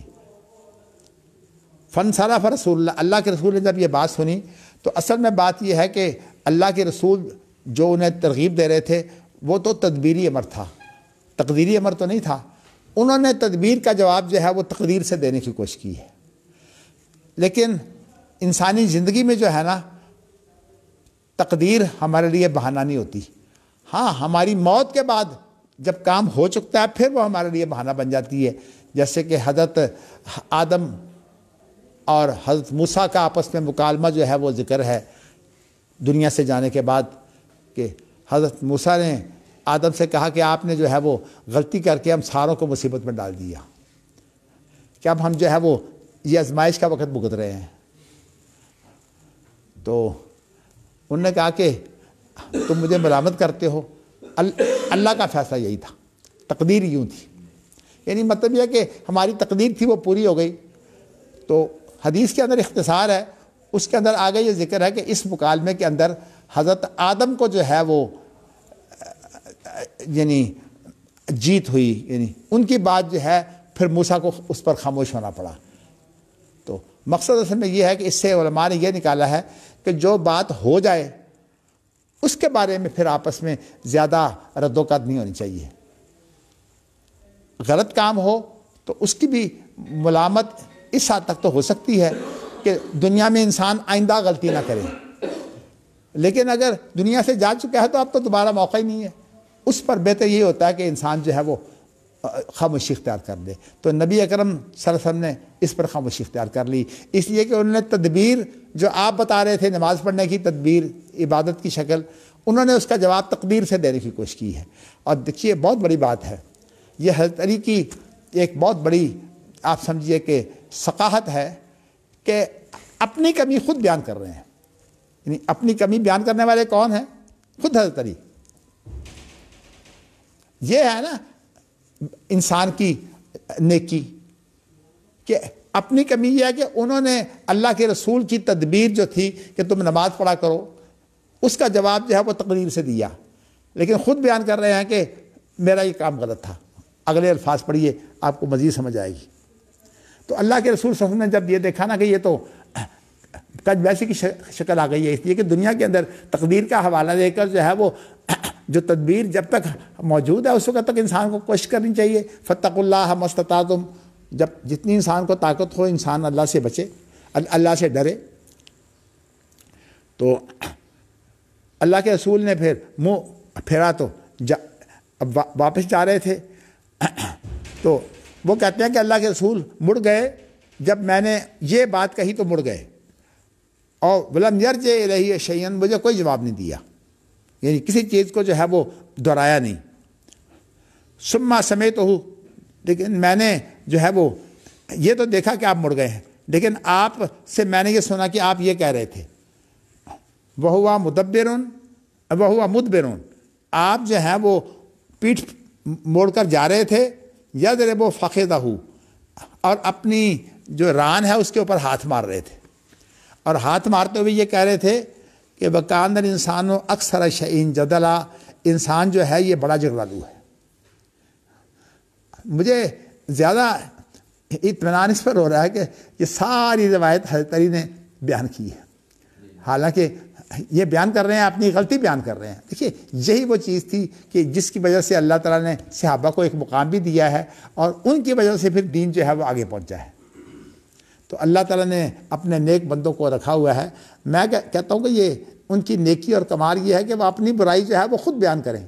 فَانْصَرَفَ رسول اللہ، اللہ کے رسول نے جب یہ بات سنی تو اصل میں بات یہ ہے کہ اللہ کے رسول جو انہیں ترغیب دے رہے تھے وہ تو تدبیری امر تھا، تقدیری امر تو نہیں تھا. انہوں نے تدبیر کا جواب جو ہے وہ تقدیر سے دینے کی کوشش کی ہے. لیکن انسانی زندگی میں جو ہے نا، تقدیر ہمارے لیے بہانہ نہیں ہوتی. ہاں، ہماری موت کے بعد جب کام ہو چکتا ہے پھر وہ ہمارے لیے بہانہ بن جاتی ہے. جیسے کہ حضرت آدم اور حضرت موسیٰ کا آپس میں مکالمہ جو ہے وہ ذکر ہے دنیا سے جانے کے بعد، کہ حضرت موسیٰ نے آدم سے کہا کہ آپ نے جو ہے وہ غلطی کر کے ہم ساروں کو مصیبت میں ڈال دیا، کہ اب ہم جو ہے وہ یہ آزمائش کا وقت بھگت رہے ہیں. تو انہوں نے کہا کہ تم مجھے ملامت کرتے ہو، اللہ کا فیصلہ یہی تھا، تقدیر یوں تھی. یعنی مطلب یہ کہ ہماری تقدیر تھی وہ پوری ہو گئی. تو حدیث کے اندر اختصار ہے، اس کے اندر آگے یہ ذکر ہے کہ اس مکالمے کے اندر حضرت آدم کو جو ہے وہ یعنی جیت ہوئی، یعنی ان کی بات جو ہے پھر موسیٰ کو اس پر خاموش ہونا پڑا۔ تو مقصد اصل میں یہ ہے کہ اس سے علماء نے یہ نکالا ہے کہ جو بات ہو جائے اس کے بارے میں پھر آپس میں زیادہ رد و قد نہیں ہونی چاہیے۔ غلط کام ہو تو اس کی بھی ملامت اس حد تک تو ہو سکتی ہے کہ دنیا میں انسان آئندہ غلطی نہ کرے، لیکن اگر دنیا سے جا چکا ہے تو اب تو دوبارہ موقع ہی نہیں ہے۔ اس پر بہتر یہ ہوتا ہے کہ انسان جو ہے وہ خاموشی اختیار کر لے۔ تو نبی اکرم صلی اللہ علیہ وسلم نے اس پر خاموشی اختیار کر لی، اس لیے کہ انہوں نے تدبیر جو آپ بتا رہے تھے نماز پڑھنے کی تدبیر، عبادت کی شکل، انہوں نے اس کا جواب تقدیر سے دینے کی کوشش کی ہے۔ اور دیکھیے بہت بڑی بات ہے، یہ حضرت علی کی ایک بہت بڑی آپ سمجھیے کہ ثقافت ہے کہ اپنی کمی خود بیان کر رہے ہیں۔ یعنی اپنی کمی بیان کرنے والے کون ہیں؟ خود حضرت علی۔ یہ ہے نا انسان کی نیکی کہ اپنی کمی یہ ہے کہ انہوں نے اللہ کے رسول کی تدبیر جو تھی کہ تم نماز پڑھا کرو، اس کا جواب جو ہے وہ تقریر سے دیا، لیکن خود بیان کر رہے ہیں کہ میرا یہ کام غلط تھا۔ اگلے الفاظ پڑھیے آپ کو مزید سمجھ آئے گی۔ تو اللہ کے رسول صلی اللہ علیہ وسلم نے جب یہ دیکھا نا کہ یہ تو کج ویسی کی شکل آ گئی ہے، اس لیے کہ دنیا کے اندر تقدیر کا حوالہ دے کر جو ہے وہ جو تدبیر جب تک موجود ہے اس وقت تک انسان کو کوشش کرنی چاہیے۔ فاتقوا اللہ ما استطعتم، جب جتنی انسان کو طاقت ہو انسان اللہ سے بچے، اللہ سے ڈرے۔ تو اللہ کے رسول نے پھر منہ پھیرا تو اب واپس جا رہے تھے، تو وہ کہتے ہیں کہ اللہ کے رسول مڑ گئے، جب میں نے یہ بات کہی تو مڑ گئے، اور ولم یرجع الیہ شیئا، مجھے کوئی جواب نہیں دیا، یعنی کسی چیز کو جو ہے وہ دہرایا نہیں۔ ثم سمعتہ، لیکن میں نے جو ہے وہ یہ تو دیکھا کہ آپ مڑ گئے ہیں، لیکن آپ سے میں نے یہ سنا کہ آپ یہ کہہ رہے تھے وَهُوَ مُدَبِّرٌ وَهُوَ مُدْبِرٌ، آپ جو ہیں وہ پیٹھ موڑ کر جا رہے تھے، یضرب فخذہ، اور اپنی جو ران ہے اس کے اوپر ہاتھ مار رہے تھے، اور ہاتھ مارتے ہوئے یہ کہہ رہے تھے کہ وَكَانَ الْإِنسَانُ أَكْثَرَ شَيْءٍ جَدَلًا، انسان جو ہے یہ بڑا جھگڑالو ہے۔ مجھے زیادہ اطمینان اس پر ہو رہا ہے کہ یہ ساری روایت حضرت علی نے بیان کی ہے، حالانکہ یہ بیان کر رہے ہیں اپنی غلطی بیان کر رہے ہیں۔ دیکھیے یہی وہ چیز تھی کہ جس کی وجہ سے اللہ تعالیٰ نے صحابہ کو ایک مقام بھی دیا ہے، اور ان کی وجہ سے پھر دین جو ہے وہ آگے پہنچا ہے۔ تو اللہ تعالیٰ نے اپنے نیک بندوں کو رکھا ہوا ہے۔ میں کہتا ہوں کہ یہ ان کی نیکی اور کمال یہ ہے کہ وہ اپنی برائی جو ہے وہ خود بیان کریں،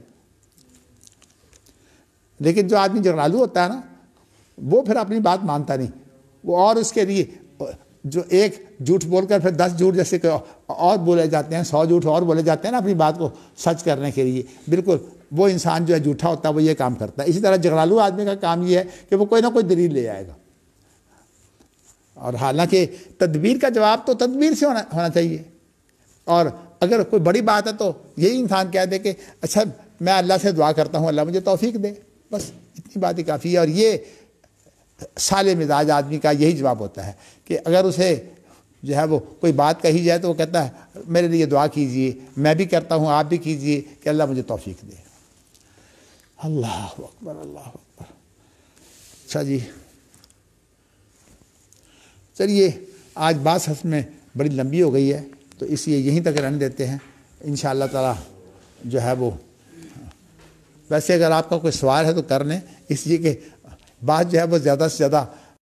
لیکن جو آدمی جھگڑالو ہوتا ہے نا وہ پھر اپنی بات مانتا نہیں، وہ اور اس کے لیے جو ایک جھوٹ بول کر پھر 10 جھوٹ جیسے کہ اور بولے جاتے ہیں، 100 جھوٹ اور بولے جاتے ہیں نا اپنی بات کو سچ کرنے کے لیے، بالکل وہ انسان جو ہے جھوٹا ہوتا ہے وہ یہ کام کرتا ہے۔ اسی طرح جھگڑالو آدمی کا کام یہ ہے کہ وہ کوئی نہ کوئی دلیل لے آئے گا، اور حالانکہ تدبیر کا جواب تو تدبیر سے ہونا چاہیے۔ اور اگر کوئی بڑی بات ہے تو یہی انسان کہہ دے کہ اچھا میں اللہ سے دعا کرتا ہوں اللہ مجھے توفیق دے، بس اتنی بات ہی کافی ہے۔ اور یہ صالح مزاج آدمی کا یہی جواب ہوتا ہے کہ اگر اسے جو ہے وہ کوئی بات کہی جائے تو وہ کہتا ہے میرے لیے دعا کیجئے، میں بھی کرتا ہوں آپ بھی کیجئے کہ اللہ مجھے توفیق دے۔ اللہ اکبر، اللہ اکبر۔ اچھا جی چلیے، آج بات حس میں بڑی لمبی ہو گئی ہے تو اس لیے یہیں تک رہنے دیتے ہیں، انشاءاللہ تعالی جو ہے وہ ویسے اگر آپ کا کوئی سوال ہے تو کر لیں، اس لیے کہ بات جو ہے وہ زیادہ سے زیادہ